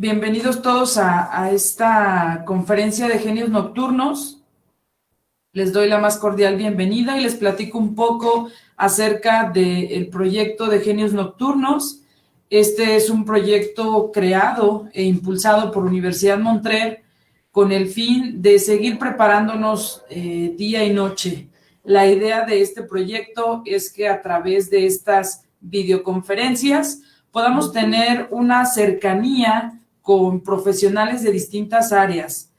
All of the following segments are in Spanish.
Bienvenidos todos a esta conferencia de Genios Nocturnos. Les doy la más cordial bienvenida y les platico un poco acerca del proyecto de Genios Nocturnos. Este es un proyecto creado e impulsado por Universidad Montreal con el fin de seguir preparándonos día y noche. La idea de este proyecto es que a través de estas videoconferencias podamos tener una cercanía con profesionales de distintas áreas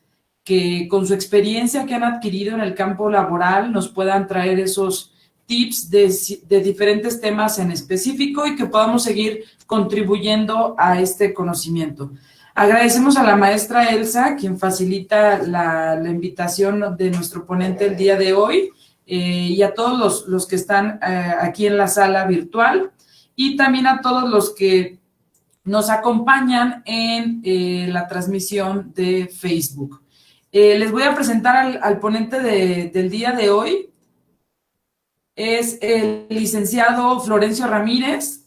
que con su experiencia que han adquirido en el campo laboral nos puedan traer esos tips de diferentes temas en específico y que podamos seguir contribuyendo a este conocimiento. Agradecemos a la maestra Elsa, quien facilita la invitación de nuestro ponente el día de hoy, y a todos los que están aquí en la sala virtual, y también a todos los que nos acompañan en la transmisión de Facebook. Les voy a presentar al ponente del día de hoy. Es el licenciado Florencio Ramírez.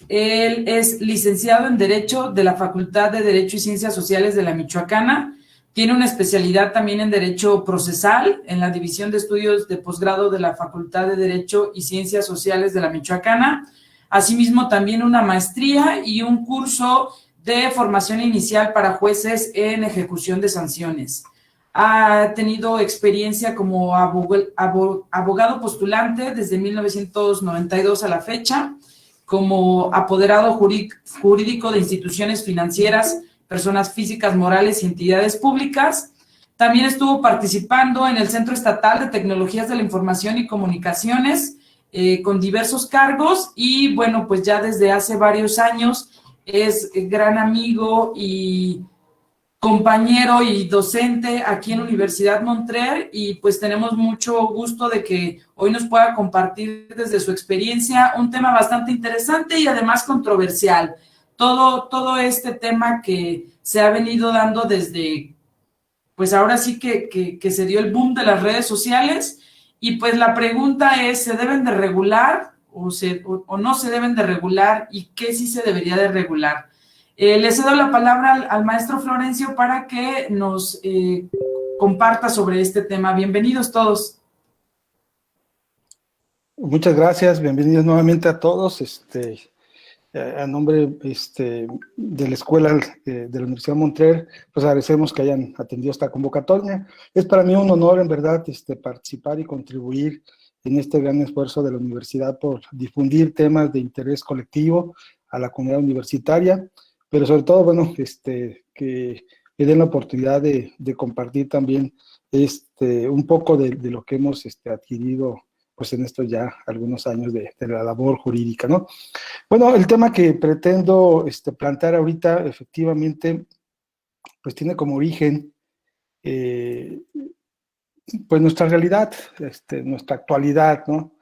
Él es licenciado en Derecho de la Facultad de Derecho y Ciencias Sociales de la Michoacana. Tiene una especialidad también en Derecho Procesal en la División de Estudios de Posgrado de la Facultad de Derecho y Ciencias Sociales de la Michoacana. Asimismo, también una maestría y un curso de formación inicial para jueces en ejecución de sanciones. Ha tenido experiencia como abogado postulante desde 1992 a la fecha, como apoderado jurídico de instituciones financieras, personas físicas, morales y entidades públicas. También estuvo participando en el Centro Estatal de Tecnologías de la Información y Comunicaciones, con diversos cargos, y bueno, pues ya desde hace varios años es gran amigo y compañero y docente aquí en Universidad Montreal, y pues tenemos mucho gusto de que hoy nos pueda compartir desde su experiencia un tema bastante interesante y además controversial. Todo este tema que se ha venido dando desde, pues ahora sí que se dio el boom de las redes sociales, y pues la pregunta es, ¿se deben de regular o no se deben de regular, y qué sí se debería de regular? Le cedo la palabra al maestro Florencio para que nos comparta sobre este tema. Bienvenidos todos. Muchas gracias, bienvenidos nuevamente a todos. A nombre de la Escuela de la Universidad de Montreal, pues agradecemos que hayan atendido esta convocatoria. Es para mí un honor, en verdad, participar y contribuir en este gran esfuerzo de la universidad por difundir temas de interés colectivo a la comunidad universitaria, pero sobre todo, bueno, que me den la oportunidad de compartir también un poco de lo que hemos adquirido pues en estos ya algunos años de la labor jurídica, ¿no? Bueno, el tema que pretendo plantear ahorita, efectivamente, pues tiene como origen, pues nuestra realidad, nuestra actualidad, ¿no?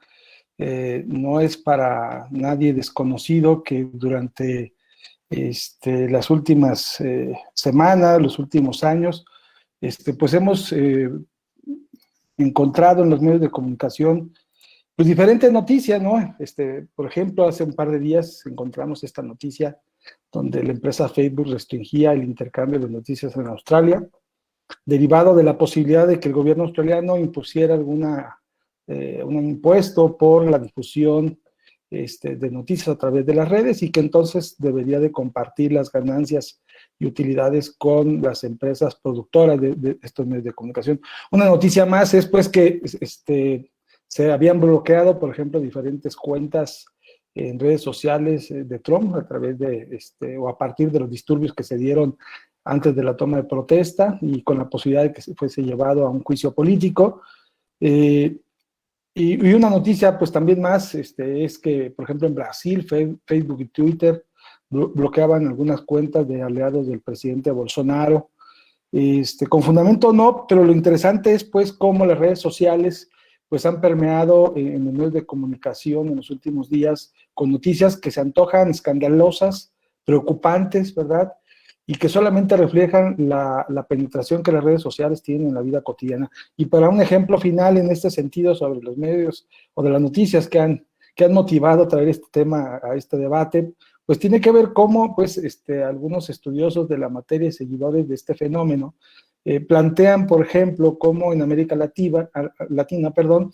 No es para nadie desconocido que durante las últimas semanas, los últimos años, pues hemos encontrado en los medios de comunicación pues diferentes noticias, ¿no? Por ejemplo, hace un par de días encontramos esta noticia donde la empresa Facebook restringía el intercambio de noticias en Australia, derivado de la posibilidad de que el gobierno australiano impusiera un impuesto por la difusión de noticias a través de las redes, y que entonces debería de compartir las ganancias y utilidades con las empresas productoras de estos medios de comunicación. Una noticia más es pues que se habían bloqueado, por ejemplo, diferentes cuentas en redes sociales de Trump a través de, o a partir de los disturbios que se dieron antes de la toma de protesta, y con la posibilidad de que se fuese llevado a un juicio político. Y una noticia, pues también más, es que, por ejemplo, en Brasil, Facebook y Twitter bloqueaban algunas cuentas de aliados del presidente Bolsonaro, con fundamento no, pero lo interesante es, pues, cómo las redes sociales pues han permeado en los medios de comunicación en los últimos días con noticias que se antojan escandalosas, preocupantes, ¿verdad? Y que solamente reflejan la penetración que las redes sociales tienen en la vida cotidiana. Y para un ejemplo final en este sentido sobre los medios o de las noticias que han motivado a traer este tema a este debate, pues tiene que ver cómo, pues, algunos estudiosos de la materia y seguidores de este fenómeno plantean, por ejemplo, cómo en América Latina, perdón,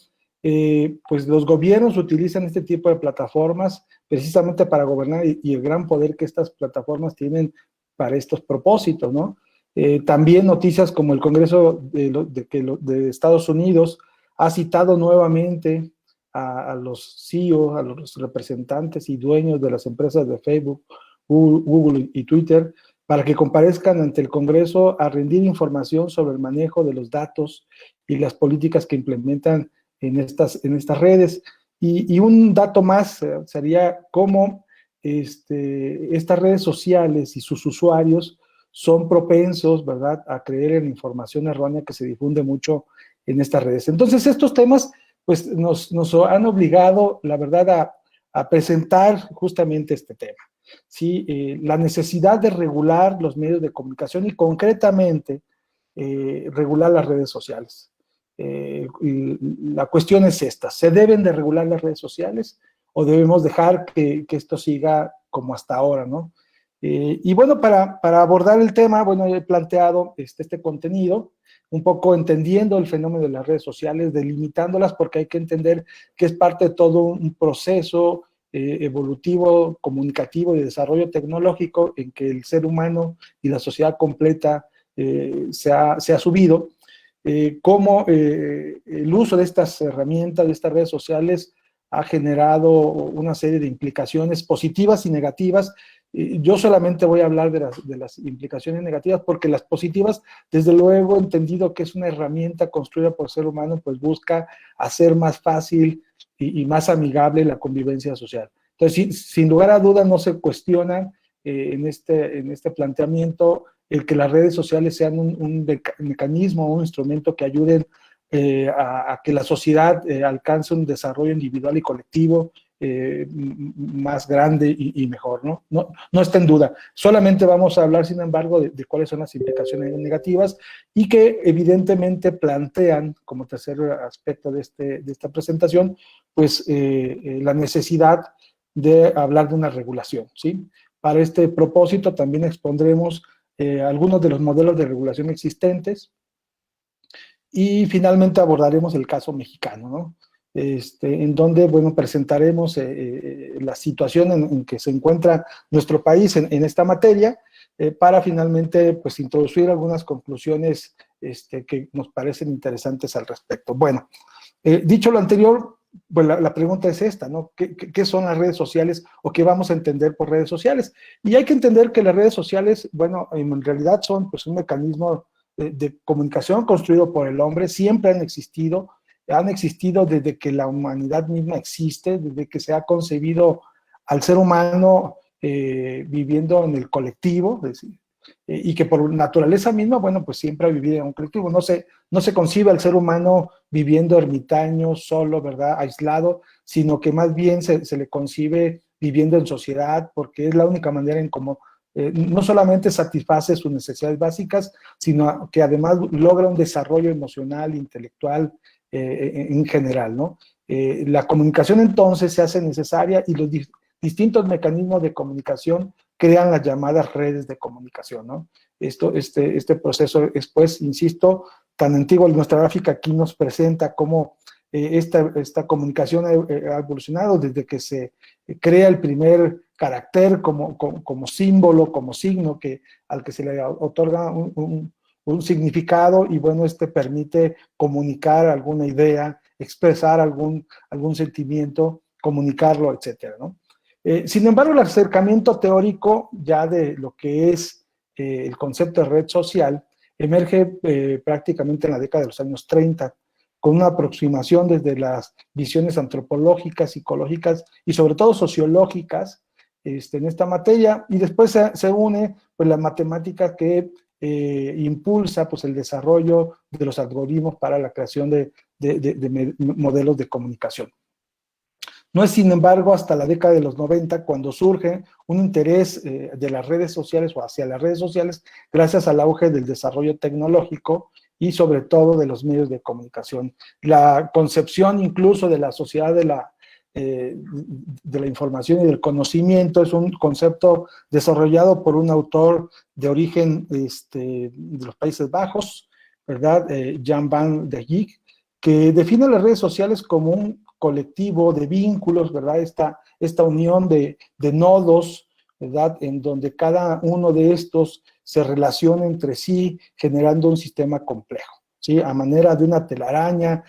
pues los gobiernos utilizan este tipo de plataformas precisamente para gobernar y el gran poder que estas plataformas tienen para estos propósitos, ¿no? También noticias como el Congreso de Estados Unidos ha citado nuevamente a los CEO, a los representantes y dueños de las empresas de Facebook, Google y Twitter, para que comparezcan ante el Congreso a rendir información sobre el manejo de los datos y las políticas que implementan en estas redes. Y un dato más sería cómo estas redes sociales y sus usuarios son propensos, ¿verdad?, a creer en información errónea que se difunde mucho en estas redes. Entonces, estos temas, pues, nos han obligado, la verdad, a presentar justamente este tema. ¿Sí? La necesidad de regular los medios de comunicación y concretamente regular las redes sociales. La cuestión es esta: ¿se deben de regular las redes sociales o debemos dejar que esto siga como hasta ahora, ¿no? Y bueno, para abordar el tema, bueno, he planteado este contenido, un poco entendiendo el fenómeno de las redes sociales, delimitándolas, porque hay que entender que es parte de todo un proceso evolutivo, comunicativo y de desarrollo tecnológico en que el ser humano y la sociedad completa se ha subido, cómo el uso de estas herramientas, de estas redes sociales, ha generado una serie de implicaciones positivas y negativas. Yo solamente voy a hablar de las implicaciones negativas, porque las positivas, desde luego, entendido que es una herramienta construida por el ser humano, pues busca hacer más fácil y más amigable la convivencia social. Entonces, sin lugar a dudas, no se cuestiona en este planteamiento el que las redes sociales sean un mecanismo, un instrumento que ayuden a que la sociedad alcance un desarrollo individual y colectivo más grande y mejor, ¿no? No está en duda. Solamente vamos a hablar, sin embargo, de cuáles son las implicaciones negativas y que evidentemente plantean, como tercer aspecto de esta presentación, pues la necesidad de hablar de una regulación, ¿sí? Para este propósito también expondremos algunos de los modelos de regulación existentes y finalmente abordaremos el caso mexicano, ¿no? En donde, bueno, presentaremos la situación en que se encuentra nuestro país en esta materia, para finalmente, pues, introducir algunas conclusiones que nos parecen interesantes al respecto. Bueno, dicho lo anterior, pues la pregunta es esta, ¿no? ¿Qué son las redes sociales o qué vamos a entender por redes sociales? Y hay que entender que las redes sociales, bueno, en realidad son, pues, un mecanismo de comunicación construido por el hombre. Siempre han existido desde que la humanidad misma existe, desde que se ha concebido al ser humano viviendo en el colectivo, es decir, y que por naturaleza misma, bueno, pues siempre ha vivido en un colectivo. No se concibe al ser humano viviendo ermitaño, solo, ¿verdad?, aislado, sino que más bien se le concibe viviendo en sociedad, porque es la única manera en cómo no solamente satisface sus necesidades básicas, sino que además logra un desarrollo emocional, intelectual, en general, ¿no? La comunicación entonces se hace necesaria y los distintos mecanismos de comunicación crean las llamadas redes de comunicación, ¿no? Este proceso es, pues, insisto, tan antiguo. Nuestra gráfica aquí nos presenta cómo esta comunicación ha evolucionado desde que se crea el primer carácter como símbolo, como signo al que se le otorga un significado, y bueno, permite comunicar alguna idea, expresar algún sentimiento, comunicarlo, etcétera, ¿no? Sin embargo, el acercamiento teórico ya de lo que es el concepto de red social emerge prácticamente en la década de los años 30, con una aproximación desde las visiones antropológicas, psicológicas y sobre todo sociológicas en esta materia, y después se une, pues, la matemática que impulsa, pues, el desarrollo de los algoritmos para la creación de modelos de comunicación. No es, sin embargo, hasta la década de los 90 cuando surge un interés de las redes sociales o hacia las redes sociales gracias al auge del desarrollo tecnológico y sobre todo de los medios de comunicación. La concepción incluso de la sociedad de la información y del conocimiento. Es un concepto desarrollado por un autor de origen de los Países Bajos, ¿verdad? Jan van der Geek, que define las redes sociales como un colectivo de vínculos, ¿verdad? Esta unión de nodos, ¿verdad? En donde cada uno de estos se relaciona entre sí, generando un sistema complejo, ¿sí? A manera de una telaraña,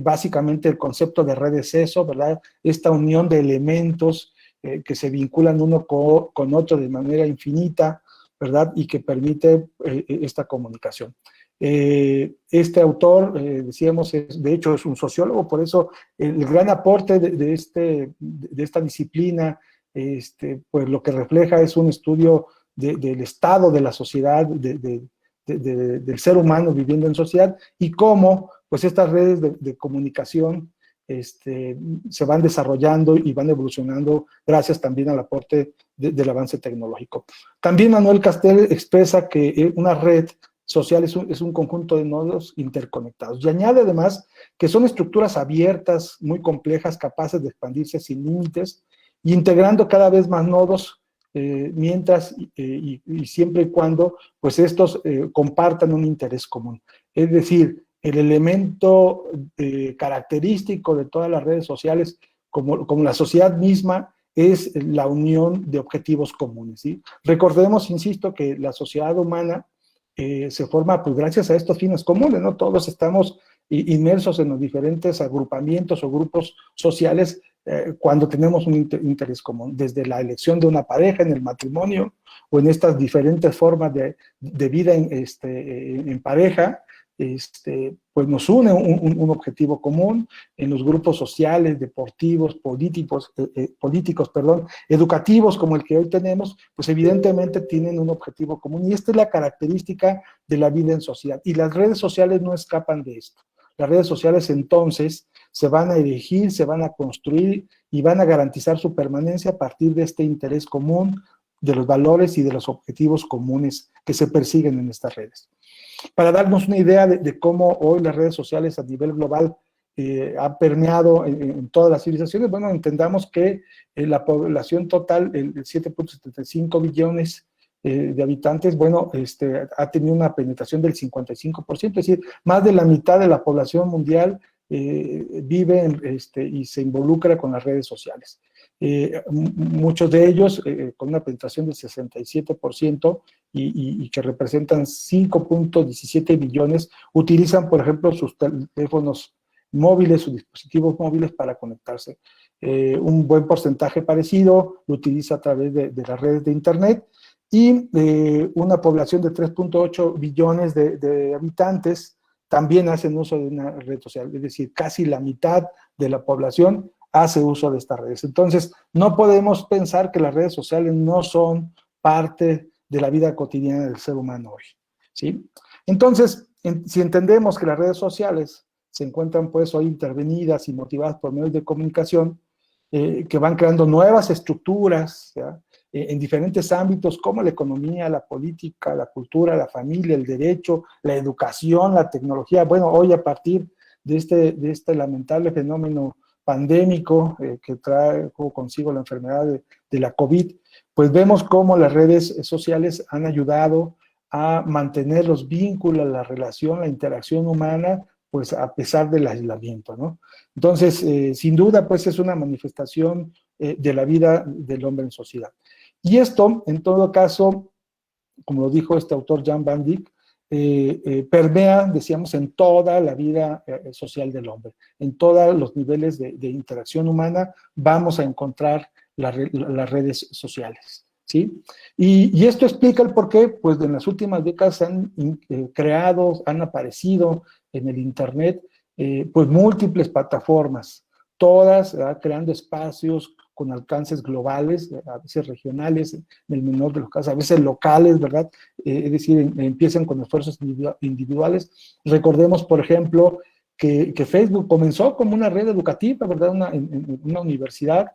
básicamente el concepto de red es eso, ¿verdad? Esta unión de elementos que se vinculan uno con otro de manera infinita, ¿verdad? Y que permite esta comunicación. Este autor, decíamos, de hecho es un sociólogo, por eso el gran aporte de esta disciplina, pues lo que refleja es un estudio del estado de la sociedad, del ser humano viviendo en sociedad, y cómo pues estas redes de comunicación se van desarrollando y van evolucionando gracias también al aporte del avance tecnológico. También Manuel Castel expresa que una red social es un conjunto de nodos interconectados, y añade además que son estructuras abiertas, muy complejas, capaces de expandirse sin límites, y integrando cada vez más nodos, mientras y siempre y cuando pues estos compartan un interés común. Es decir, el elemento característico de todas las redes sociales, como la sociedad misma, es la unión de objetivos comunes, ¿sí? Recordemos, insisto, que la sociedad humana se forma pues gracias a estos fines comunes, ¿no? Todos estamos inmersos en los diferentes agrupamientos o grupos sociales cuando tenemos un interés común, desde la elección de una pareja, en el matrimonio, o en estas diferentes formas de vida en pareja, pues nos une un objetivo común. En los grupos sociales, deportivos, políticos, educativos como el que hoy tenemos, pues evidentemente tienen un objetivo común, y esta es la característica de la vida en sociedad, y las redes sociales no escapan de esto. Las redes sociales entonces se van a erigir, se van a construir y van a garantizar su permanencia a partir de este interés común, de los valores y de los objetivos comunes que se persiguen en estas redes. Para darnos una idea de cómo hoy las redes sociales a nivel global han permeado en todas las civilizaciones, bueno, entendamos que la población total, el 7.75 billones de habitantes, bueno, ha tenido una penetración del 55%, es decir, más de la mitad de la población mundial vive y se involucra con las redes sociales. Muchos de ellos con una penetración del 67% y que representan 5.17 billones, utilizan, por ejemplo, sus teléfonos móviles, sus dispositivos móviles para conectarse. Un buen porcentaje parecido lo utiliza a través de las redes de Internet, y una población de 3.8 billones de habitantes también hacen uso de una red social, es decir, casi la mitad de la población hace uso de estas redes. Entonces, no podemos pensar que las redes sociales no son parte de la vida cotidiana del ser humano hoy, ¿sí? Entonces, si entendemos que las redes sociales se encuentran pues hoy intervenidas y motivadas por medios de comunicación que van creando nuevas estructuras, ¿ya? En diferentes ámbitos como la economía, la política, la cultura, la familia, el derecho, la educación, la tecnología. Bueno, hoy a partir de este lamentable fenómeno pandémico que trae consigo la enfermedad de la COVID, pues vemos cómo las redes sociales han ayudado a mantener los vínculos, la relación, la interacción humana, pues a pesar del aislamiento, ¿no? Entonces, sin duda, pues es una manifestación de la vida del hombre en sociedad. Y esto, en todo caso, como lo dijo este autor Jan van Dijk, permea, decíamos, en toda la vida social del hombre. En todos los niveles de interacción humana vamos a encontrar las redes sociales, ¿sí? Y esto explica el por qué, pues en las últimas décadas se han creado, han aparecido en el Internet, pues múltiples plataformas, todas creando espacios con alcances globales, a veces regionales, en el menor de los casos, a veces locales, ¿verdad? Es decir, empiezan con esfuerzos individuales. Recordemos, por ejemplo, que Facebook comenzó como una red educativa, ¿verdad? Una universidad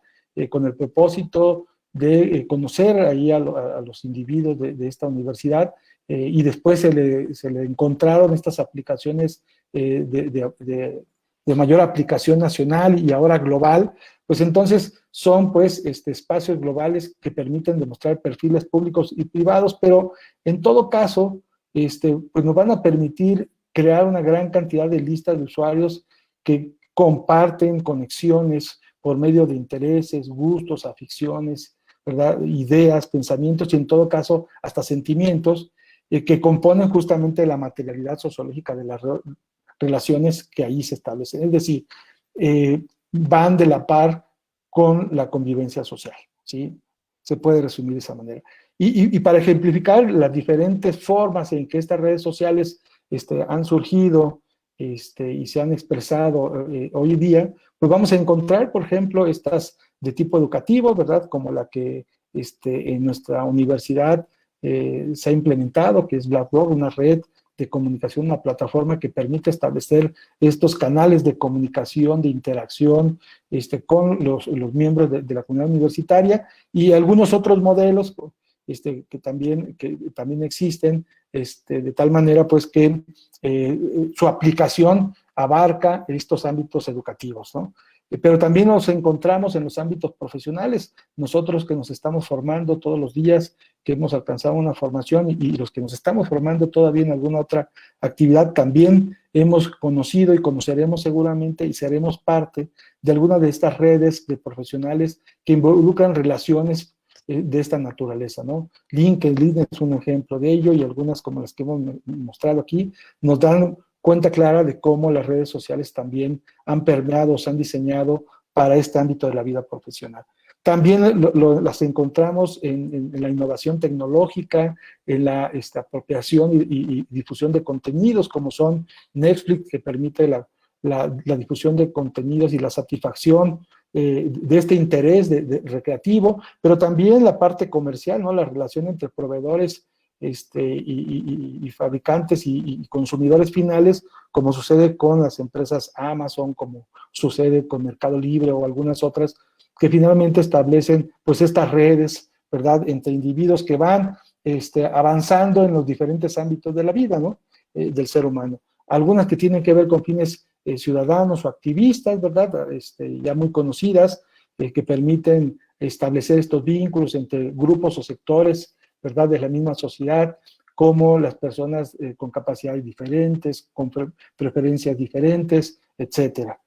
con el propósito de conocer ahí a los individuos de esta universidad, y después se le encontraron estas aplicaciones de de mayor aplicación nacional y ahora global, pues entonces son pues espacios globales que permiten demostrar perfiles públicos y privados, pero en todo caso, pues nos van a permitir crear una gran cantidad de listas de usuarios que comparten conexiones por medio de intereses, gustos, aficiones, ¿verdad? Ideas, pensamientos y en todo caso hasta sentimientos que componen justamente la materialidad sociológica de las relaciones que ahí se establecen. Es decir, van de la par con la convivencia social, ¿sí? Se puede resumir de esa manera. Y para ejemplificar las diferentes formas en que estas redes sociales han surgido y se han expresado hoy día, pues vamos a encontrar, por ejemplo, estas de tipo educativo, ¿verdad? Como la que en nuestra universidad se ha implementado, que es Blackboard, una red de comunicación, una plataforma que permite establecer estos canales de comunicación, de interacción con los miembros de la comunidad universitaria y algunos otros modelos que también existen, de tal manera pues que su aplicación abarca estos ámbitos educativos, ¿no? Pero también nos encontramos en los ámbitos profesionales, nosotros que nos estamos formando todos los días, que hemos alcanzado una formación y los que nos estamos formando todavía en alguna otra actividad, también hemos conocido y conoceremos seguramente y seremos parte de alguna de estas redes de profesionales que involucran relaciones de esta naturaleza, ¿no? LinkedIn es un ejemplo de ello y algunas como las que hemos mostrado aquí nos dan cuenta clara de cómo las redes sociales también han permeado, se han diseñado para este ámbito de la vida profesional. También las encontramos en la innovación tecnológica, en la apropiación y difusión de contenidos, como son Netflix, que permite la difusión de contenidos y la satisfacción de este interés recreativo, pero también la parte comercial, ¿no? La relación entre proveedores y fabricantes y consumidores finales, como sucede con las empresas Amazon, como sucede con Mercado Libre o algunas otras, que finalmente establecen pues estas redes, ¿verdad?, entre individuos que van avanzando en los diferentes ámbitos de la vida, ¿no?, del ser humano. Algunas que tienen que ver con fines ciudadanos o activistas, ¿verdad?, ya muy conocidas, que permiten establecer estos vínculos entre grupos o sectores, ¿verdad?, de la misma sociedad, como las personas con capacidades diferentes, con preferencias diferentes, etcétera.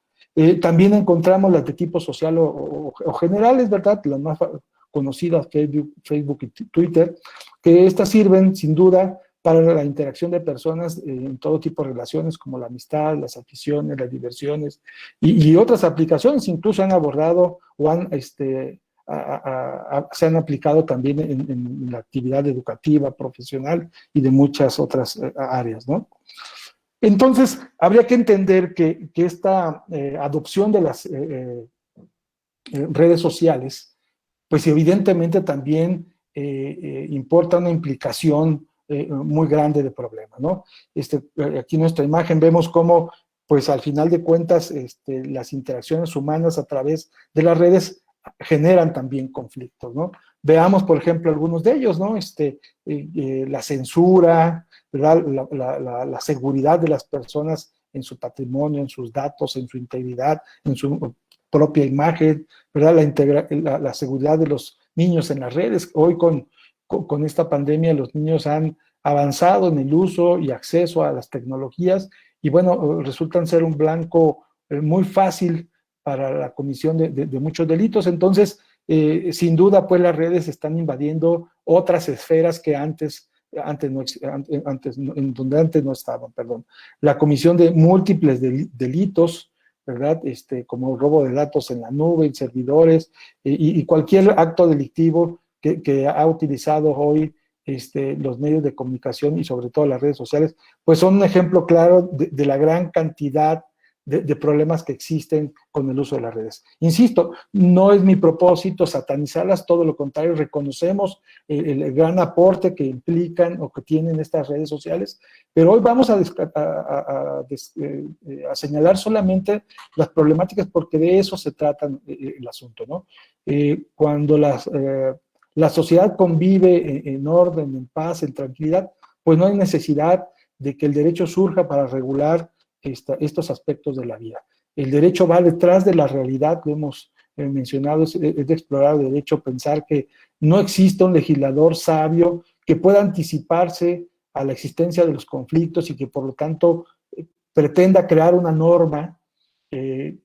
También encontramos las de tipo social o generales, ¿verdad?, las más conocidas, Facebook y Twitter, que estas sirven sin duda para la interacción de personas en todo tipo de relaciones, como la amistad, las aficiones, las diversiones y otras aplicaciones, incluso han abordado o han se han aplicado también en la actividad educativa, profesional y de muchas otras áreas, ¿no? Entonces, habría que entender que esta adopción de las redes sociales, pues evidentemente también importa una implicación muy grande de problema, ¿no? Aquí en nuestra imagen vemos cómo, pues al final de cuentas, las interacciones humanas a través de las redes generan también conflictos, ¿no? Veamos, por ejemplo, algunos de ellos, ¿no? La censura, ¿verdad? La seguridad de las personas en su patrimonio, en sus datos, en su integridad, en su propia imagen, ¿verdad? La seguridad de los niños en las redes. Hoy con esta pandemia los niños han avanzado en el uso y acceso a las tecnologías y bueno, resultan ser un blanco muy fácil para la comisión de muchos delitos. Entonces, sin duda, pues las redes están invadiendo otras esferas que en donde antes no estaban, perdón. La comisión de múltiples delitos, ¿verdad? Como robo de datos en la nube, en servidores, y cualquier acto delictivo que ha utilizado hoy los medios de comunicación y sobre todo las redes sociales, pues son un ejemplo claro de la gran cantidad de problemas que existen con el uso de las redes. Insisto, no es mi propósito satanizarlas, todo lo contrario, reconocemos el gran aporte que implican o que tienen estas redes sociales, pero hoy vamos a señalar solamente las problemáticas porque de eso se trata el asunto, ¿no? Cuando la sociedad convive en orden, en paz, en tranquilidad, pues no hay necesidad de que el derecho surja para regular estos aspectos de la vida. El derecho va detrás de la realidad, lo hemos mencionado, es de explorar el derecho, pensar que no existe un legislador sabio que pueda anticiparse a la existencia de los conflictos y que por lo tanto pretenda crear una norma eh,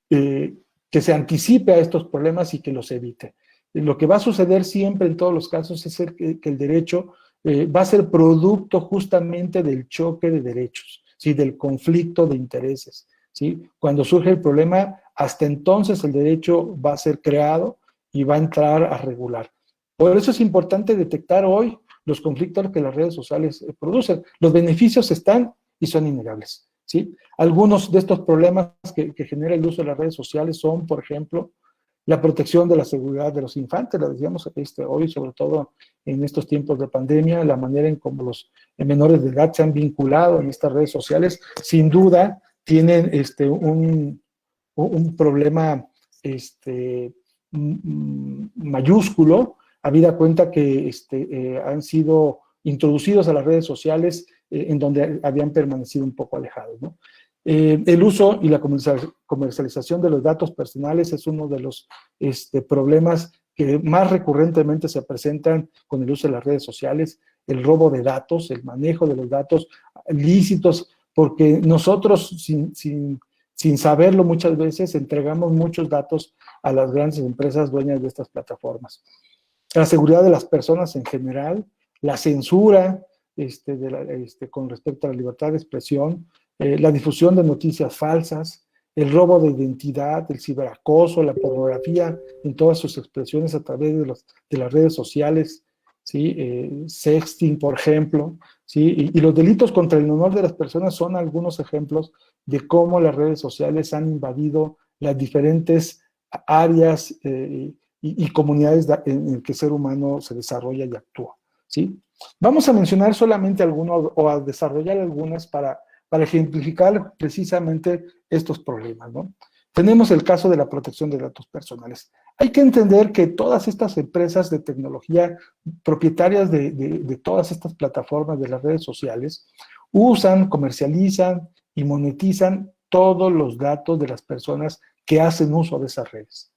que se anticipe a estos problemas y que los evite. Lo que va a suceder siempre en todos los casos es que el derecho va a ser producto justamente del choque de derechos, ¿sí? Del conflicto de intereses. ¿Sí? Cuando surge el problema, hasta entonces el derecho va a ser creado y va a entrar a regular. Por eso es importante detectar hoy los conflictos que las redes sociales producen. Los beneficios están y son innegables. ¿Sí? Algunos de estos problemas que genera el uso de las redes sociales son, por ejemplo, la protección de la seguridad de los infantes, lo decíamos hoy, sobre todo en estos tiempos de pandemia, la manera en cómo los menores de edad se han vinculado en estas redes sociales, sin duda tienen un problema mayúsculo, habida cuenta que han sido introducidos a las redes sociales en donde habían permanecido un poco alejados, ¿no? El uso y la comercialización de los datos personales es uno de los problemas que más recurrentemente se presentan con el uso de las redes sociales, el robo de datos, el manejo de los datos lícitos, porque nosotros sin saberlo muchas veces entregamos muchos datos a las grandes empresas dueñas de estas plataformas. La seguridad de las personas en general, la censura con respecto a la libertad de expresión, la difusión de noticias falsas, el robo de identidad, el ciberacoso, la pornografía en todas sus expresiones a través de las redes sociales, ¿sí? Sexting, por ejemplo, ¿sí? Y los delitos contra el honor de las personas son algunos ejemplos de cómo las redes sociales han invadido las diferentes áreas y comunidades en las que el ser humano se desarrolla y actúa, ¿sí? Vamos a mencionar solamente algunas o a desarrollar algunas para ejemplificar precisamente estos problemas, ¿no? Tenemos el caso de la protección de datos personales. Hay que entender que todas estas empresas de tecnología propietarias de todas estas plataformas de las redes sociales usan, comercializan y monetizan todos los datos de las personas que hacen uso de esas redes,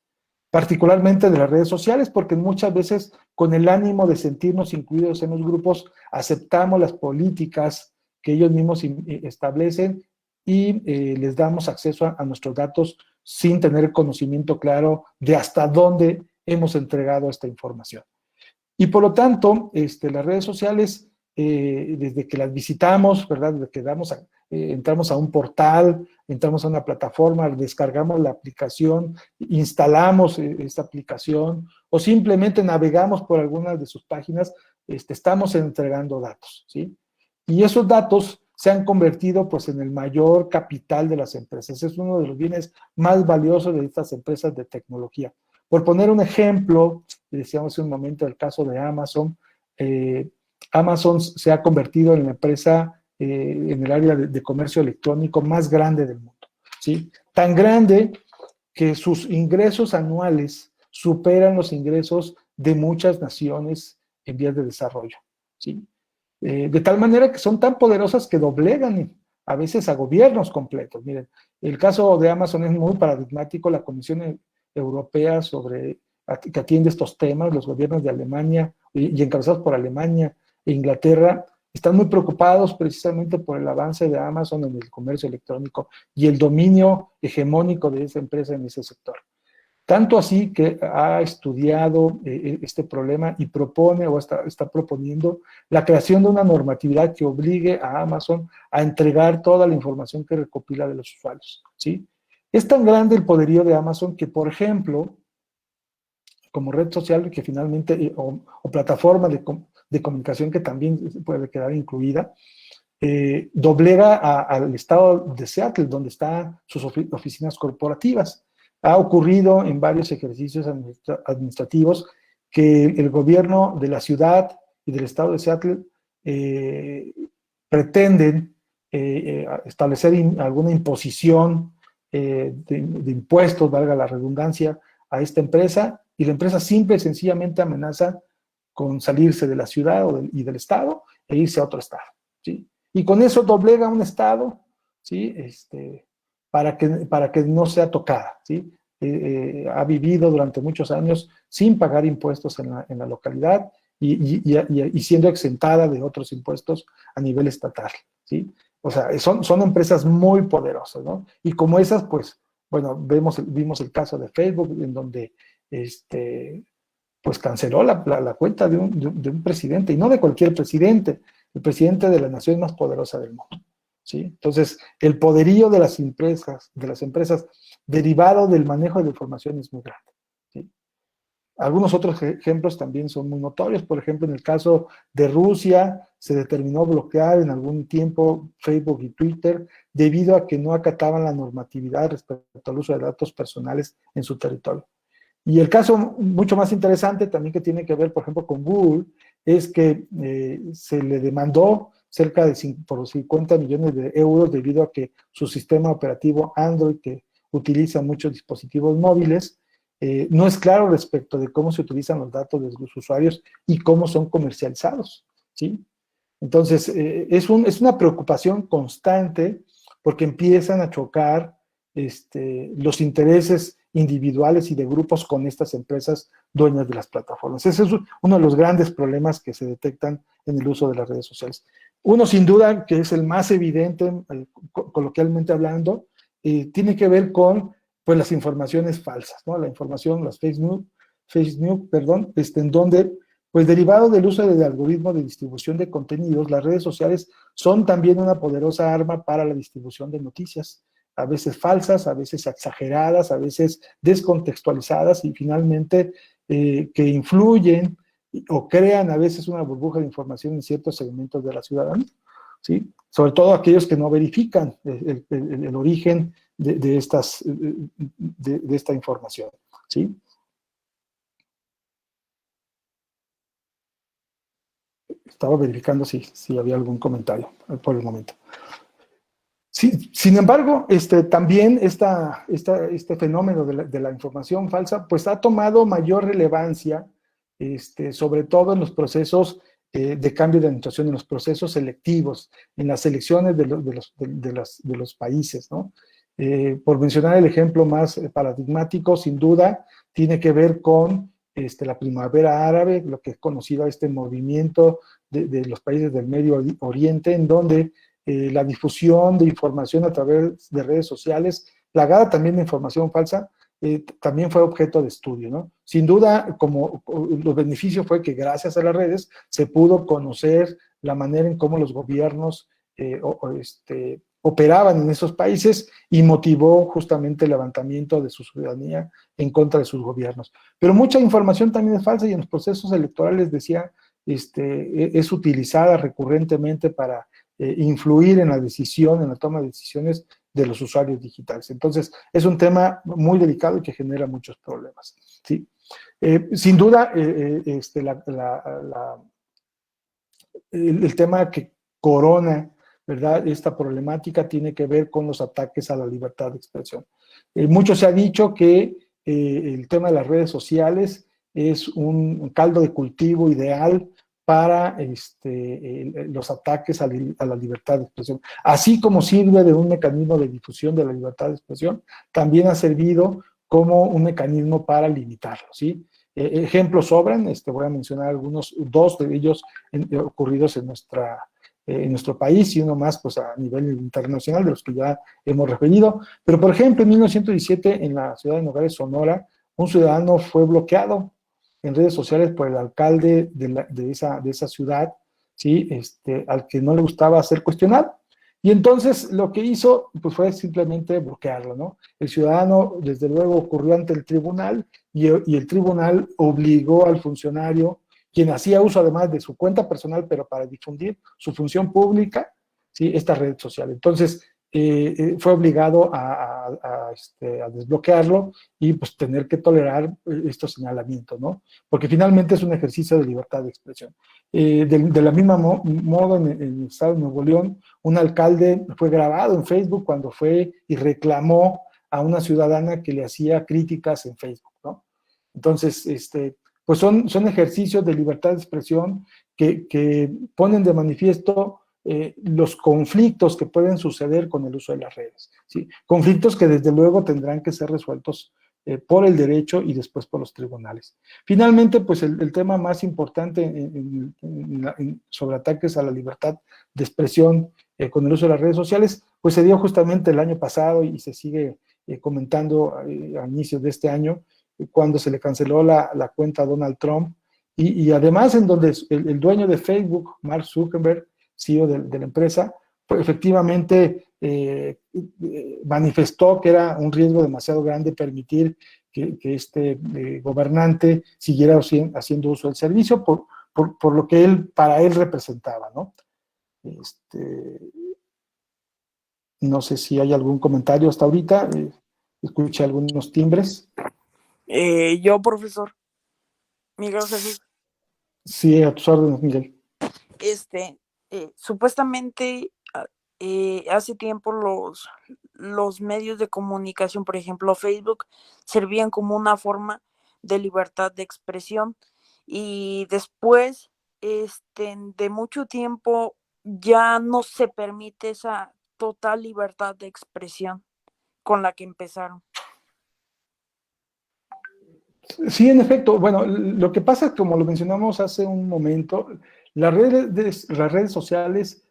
particularmente de las redes sociales, porque muchas veces con el ánimo de sentirnos incluidos en los grupos, aceptamos las políticas que ellos mismos establecen y les damos acceso a nuestros datos sin tener conocimiento claro de hasta dónde hemos entregado esta información. Y por lo tanto, las redes sociales, desde que las visitamos, ¿verdad? Desde que entramos a un portal, entramos a una plataforma, descargamos la aplicación, instalamos esta aplicación o simplemente navegamos por algunas de sus páginas, estamos entregando datos, ¿sí? Y esos datos se han convertido pues en el mayor capital de las empresas. Es uno de los bienes más valiosos de estas empresas de tecnología. Por poner un ejemplo, decíamos hace un momento el caso de Amazon, Amazon se ha convertido en la empresa en el área de comercio electrónico más grande del mundo, ¿sí? Tan grande que sus ingresos anuales superan los ingresos de muchas naciones en vías de desarrollo, ¿sí? De tal manera que son tan poderosas que doblegan a veces a gobiernos completos. Miren, el caso de Amazon es muy paradigmático. La Comisión Europea que atiende estos temas, los gobiernos de Alemania y encabezados por Alemania e Inglaterra, están muy preocupados precisamente por el avance de Amazon en el comercio electrónico y el dominio hegemónico de esa empresa en ese sector. Tanto así que ha estudiado este problema y propone o está proponiendo la creación de una normatividad que obligue a Amazon a entregar toda la información que recopila de los usuarios, ¿sí? Es tan grande el poderío de Amazon que, por ejemplo, como red social que finalmente, o plataforma de comunicación que también puede quedar incluida, doblega al estado de Seattle, donde están sus oficinas corporativas. Ha ocurrido en varios ejercicios administrativos que el gobierno de la ciudad y del estado de Seattle pretenden establecer alguna imposición de impuestos, valga la redundancia, a esta empresa, y la empresa simple y sencillamente amenaza con salirse de la ciudad y del estado e irse a otro estado, ¿sí? Y con eso doblega un estado, ¿sí? para que no sea tocada, ¿sí? Ha vivido durante muchos años sin pagar impuestos en la localidad y siendo exentada de otros impuestos a nivel estatal, ¿sí? O sea, son empresas muy poderosas, ¿no? Y como esas, pues, bueno, vimos el caso de Facebook, en donde pues canceló la cuenta de un presidente, y no de cualquier presidente, el presidente de la nación más poderosa del mundo, ¿sí? Entonces, el poderío de las empresas derivado del manejo de la información es muy grande, ¿sí? Algunos otros ejemplos también son muy notorios. Por ejemplo, en el caso de Rusia, se determinó bloquear en algún tiempo Facebook y Twitter debido a que no acataban la normatividad respecto al uso de datos personales en su territorio. Y el caso mucho más interesante también que tiene que ver, por ejemplo, con Google, es que se le demandó cerca de por 50 millones de euros debido a que su sistema operativo Android, que utiliza muchos dispositivos móviles, no es claro respecto de cómo se utilizan los datos de los usuarios y cómo son comercializados, ¿sí? Entonces, es una preocupación constante porque empiezan a chocar los intereses individuales y de grupos con estas empresas dueñas de las plataformas. Ese es uno de los grandes problemas que se detectan en el uso de las redes sociales. Uno, sin duda, que es el más evidente, coloquialmente hablando, tiene que ver con pues, las informaciones falsas, ¿no? La información, las fake news, perdón, en donde pues derivado del uso del algoritmo de distribución de contenidos, las redes sociales son también una poderosa arma para la distribución de noticias, a veces falsas, a veces exageradas, a veces descontextualizadas y finalmente que influyen o crean a veces una burbuja de información en ciertos segmentos de la ciudadanía, ¿sí? Sobre todo aquellos que no verifican el origen de esta información, ¿sí? Estaba verificando si había algún comentario por el momento. Sí, sin embargo, también este fenómeno de la información falsa, pues ha tomado mayor relevancia, sobre todo en los procesos de cambio de administración, en los procesos selectivos, en las elecciones de los países, ¿no? Por mencionar el ejemplo más paradigmático, sin duda, tiene que ver con la primavera árabe, lo que es conocido este movimiento de los países del Medio Oriente, en donde la difusión de información a través de redes sociales, plagada también de información falsa, también fue objeto de estudio, ¿no? Sin duda, como los beneficios fue que gracias a las redes se pudo conocer la manera en cómo los gobiernos operaban en esos países y motivó justamente el levantamiento de su ciudadanía en contra de sus gobiernos. Pero mucha información también es falsa y en los procesos electorales, decía, es utilizada recurrentemente para influir en la decisión, en la toma de decisiones de los usuarios digitales. Entonces, es un tema muy delicado y que genera muchos problemas, ¿sí? Sin duda, el tema que corona, ¿verdad?, esta problemática tiene que ver con los ataques a la libertad de expresión. Mucho se ha dicho que el tema de las redes sociales es un caldo de cultivo ideal para los ataques a la libertad de expresión. Así como sirve de un mecanismo de difusión de la libertad de expresión, también ha servido como un mecanismo para limitarlo, ¿sí? Ejemplos sobran, voy a mencionar algunos, dos de ellos ocurridos en nuestro país y uno más pues a nivel internacional de los que ya hemos referido. Pero por ejemplo, en 1917 en la ciudad de Nogales, Sonora, un ciudadano fue bloqueado en redes sociales por el alcalde de esa ciudad, ¿sí? Al que no le gustaba ser cuestionado. Y entonces lo que hizo pues, fue simplemente bloquearlo, ¿no? El ciudadano, desde luego, ocurrió ante el tribunal y el tribunal obligó al funcionario, quien hacía uso además de su cuenta personal, pero para difundir su función pública, ¿sí?, esta red social. Entonces, fue obligado a desbloquearlo y pues tener que tolerar estos señalamientos, ¿no? Porque finalmente es un ejercicio de libertad de expresión. De la misma modo, en el estado de Nuevo León, un alcalde fue grabado en Facebook cuando fue y reclamó a una ciudadana que le hacía críticas en Facebook, ¿no? Entonces, pues son ejercicios de libertad de expresión que ponen de manifiesto los conflictos que pueden suceder con el uso de las redes, ¿sí? Conflictos que desde luego tendrán que ser resueltos por el derecho y después por los tribunales. Finalmente, pues el tema más importante sobre ataques a la libertad de expresión con el uso de las redes sociales, pues se dio justamente el año pasado y se sigue comentando a inicios de este año, cuando se le canceló la cuenta a Donald Trump, y además en donde el dueño de Facebook, Mark Zuckerberg, CEO de la empresa, pues efectivamente manifestó que era un riesgo demasiado grande permitir que este gobernante siguiera haciendo uso del servicio por lo que para él representaba, ¿no? No sé si hay algún comentario hasta ahorita, escuché algunos timbres. Yo, profesor Miguel Jesús. Sí, a tus órdenes, Miguel. Supuestamente hace tiempo los medios de comunicación, por ejemplo Facebook, servían como una forma de libertad de expresión, y después de mucho tiempo ya no se permite esa total libertad de expresión con la que empezaron. Sí, en efecto. Bueno, lo que pasa, como lo mencionamos hace un momento, las redes sociales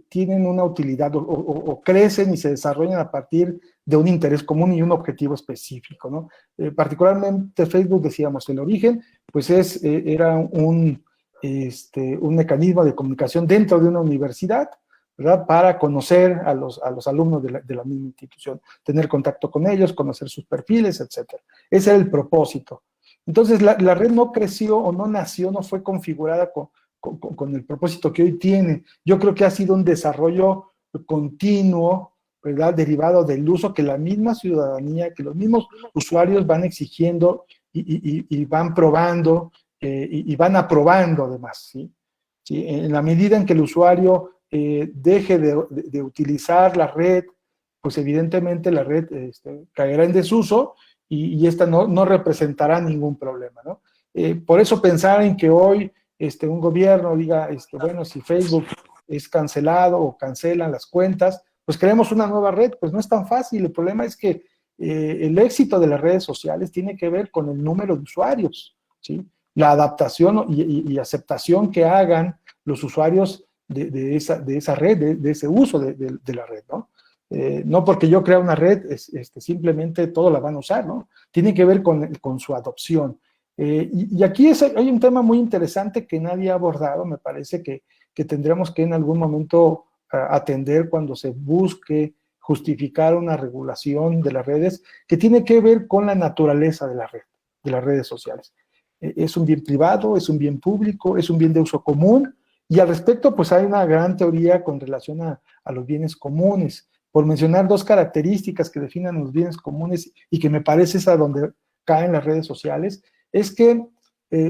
tienen una utilidad o crecen y se desarrollan a partir de un interés común y un objetivo específico, ¿no? Particularmente Facebook, decíamos, el origen, pues era un mecanismo de comunicación dentro de una universidad, ¿verdad? Para conocer a los alumnos de la misma institución, tener contacto con ellos, conocer sus perfiles, etcétera. Ese era el propósito. Entonces, la red no creció o no nació, no fue configurada con el propósito que hoy tiene. Yo creo que ha sido un desarrollo continuo, ¿verdad? Derivado del uso que la misma ciudadanía, que los mismos usuarios van exigiendo y van probando y van aprobando además, ¿sí? ¿Sí? En la medida en que el usuario deje de utilizar la red, pues evidentemente la red caerá en desuso y esta no representará ningún problema, ¿no? Por eso pensar en que hoy un gobierno diga, bueno, si Facebook es cancelado o cancelan las cuentas, pues creemos una nueva red, pues no es tan fácil. El problema es que el éxito de las redes sociales tiene que ver con el número de usuarios, ¿sí? La adaptación y aceptación que hagan los usuarios de esa red, de ese uso de la red, ¿no? No porque yo crea una red, simplemente todo la van a usar, ¿no? Tiene que ver con su adopción. Y aquí hay un tema muy interesante que nadie ha abordado, me parece que tendremos que en algún momento atender cuando se busque justificar una regulación de las redes, que tiene que ver con la naturaleza de la red, de las redes sociales. Es un bien privado, es un bien público, es un bien de uso común, y al respecto pues hay una gran teoría con relación a los bienes comunes. Por mencionar dos características que definan los bienes comunes y que me parece es a donde caen las redes sociales, es que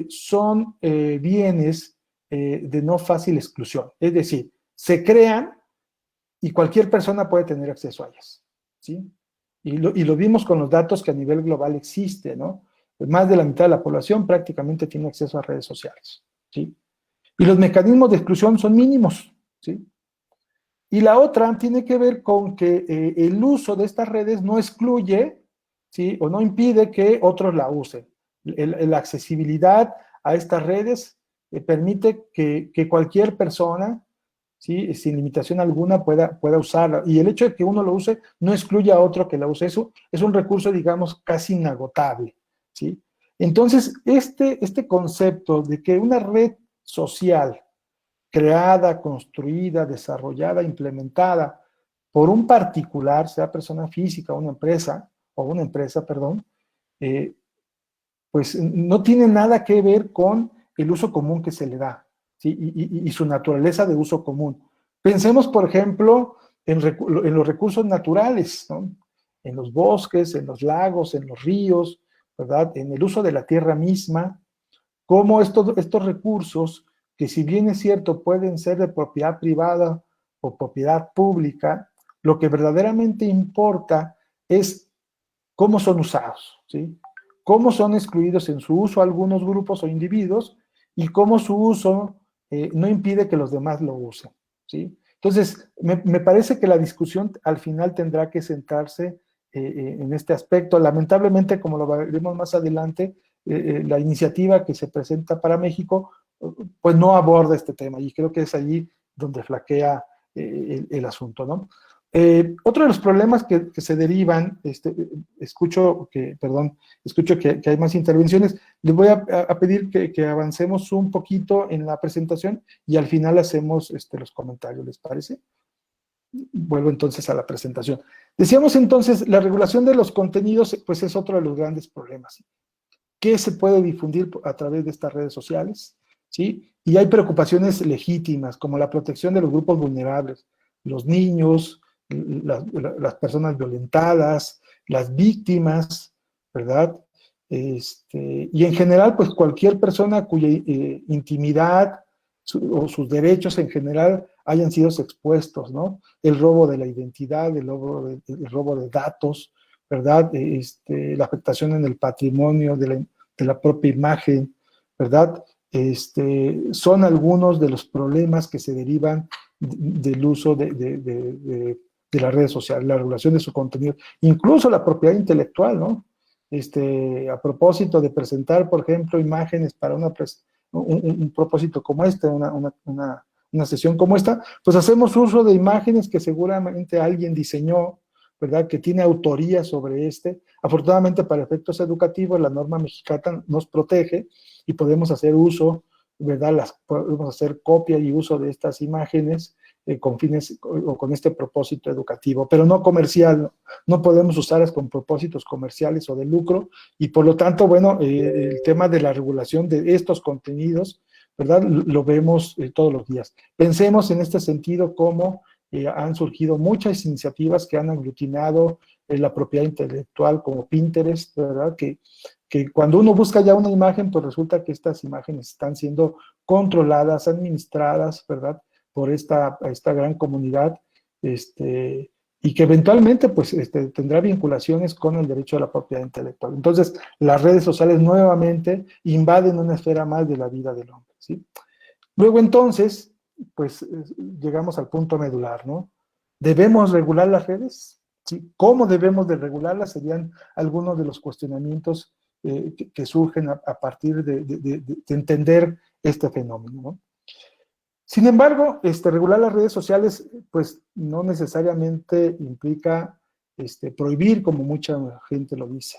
son bienes de no fácil exclusión. Es decir, se crean y cualquier persona puede tener acceso a ellas, ¿sí? Y lo vimos con los datos que a nivel global existe, ¿no? Más de la mitad de la población prácticamente tiene acceso a redes sociales, ¿sí? Y los mecanismos de exclusión son mínimos, ¿sí? Y la otra tiene que ver con que el uso de estas redes no excluye, ¿sí? O no impide que otros la usen. La accesibilidad a estas redes permite que cualquier persona, ¿sí? Sin limitación alguna pueda usarla. Y el hecho de que uno lo use no excluye a otro que la use. Eso es un recurso, digamos, casi inagotable, ¿sí? Entonces, este concepto de que una red social creada, construida, desarrollada, implementada por un particular, sea persona física o una empresa, perdón, pues no tiene nada que ver con el uso común que se le da, ¿sí? Y su naturaleza de uso común. Pensemos, por ejemplo, en los recursos naturales, ¿no? En los bosques, en los lagos, en los ríos, ¿verdad? En el uso de la tierra misma, cómo estos recursos, que si bien es cierto pueden ser de propiedad privada o propiedad pública, lo que verdaderamente importa es cómo son usados, ¿sí? Cómo son excluidos en su uso algunos grupos o individuos y cómo su uso no impide que los demás lo usen, ¿sí? Entonces, me parece que la discusión al final tendrá que centrarse en este aspecto. Lamentablemente, como lo veremos más adelante, la iniciativa que se presenta para México, pues no aborda este tema, y creo que es allí donde flaquea el asunto, ¿no? Otro de los problemas que se derivan, escucho que hay más intervenciones. Les voy a pedir que avancemos un poquito en la presentación y al final hacemos los comentarios, ¿les parece? Vuelvo entonces a la presentación. Decíamos entonces, la regulación de los contenidos, pues es otro de los grandes problemas. ¿Qué se puede difundir a través de estas redes sociales? ¿Sí? Y hay preocupaciones legítimas, como la protección de los grupos vulnerables, los niños, las personas violentadas, las víctimas, ¿verdad? Y en general, pues cualquier persona cuya intimidad o sus derechos en general hayan sido expuestos, ¿no? El robo de la identidad, el robo de datos, ¿verdad? La afectación en el patrimonio de la propia imagen, ¿verdad? Son algunos de los problemas que se derivan del uso de las redes sociales, la regulación de su contenido, incluso la propiedad intelectual, ¿no? A propósito de presentar, por ejemplo, imágenes para un propósito como una sesión como esta, pues hacemos uso de imágenes que seguramente alguien diseñó, ¿verdad? Que tiene autoría sobre Afortunadamente, para efectos educativos, la norma mexicana nos protege y podemos hacer uso, ¿verdad? Podemos hacer copia y uso de estas imágenes con fines o con este propósito educativo, pero no comercial. No podemos usarlas con propósitos comerciales o de lucro, y por lo tanto, bueno, el tema de la regulación de estos contenidos, ¿verdad? Lo vemos todos los días. Pensemos en este sentido cómo han surgido muchas iniciativas que han aglutinado la propiedad intelectual, como Pinterest, ¿verdad? Que cuando uno busca ya una imagen, pues resulta que estas imágenes están siendo controladas, administradas, ¿verdad? Por esta gran comunidad, y que eventualmente, pues, tendrá vinculaciones con el derecho a la propiedad intelectual. Entonces, las redes sociales nuevamente invaden una esfera más de la vida del hombre, ¿sí? Luego, entonces, pues, llegamos al punto medular, ¿no? ¿Debemos regular las redes? ¿Sí? ¿Cómo debemos de regularlas? Serían algunos de los cuestionamientos que surgen a partir de entender este fenómeno, ¿no? Sin embargo, regular las redes sociales, pues, no necesariamente implica prohibir, como mucha gente lo dice,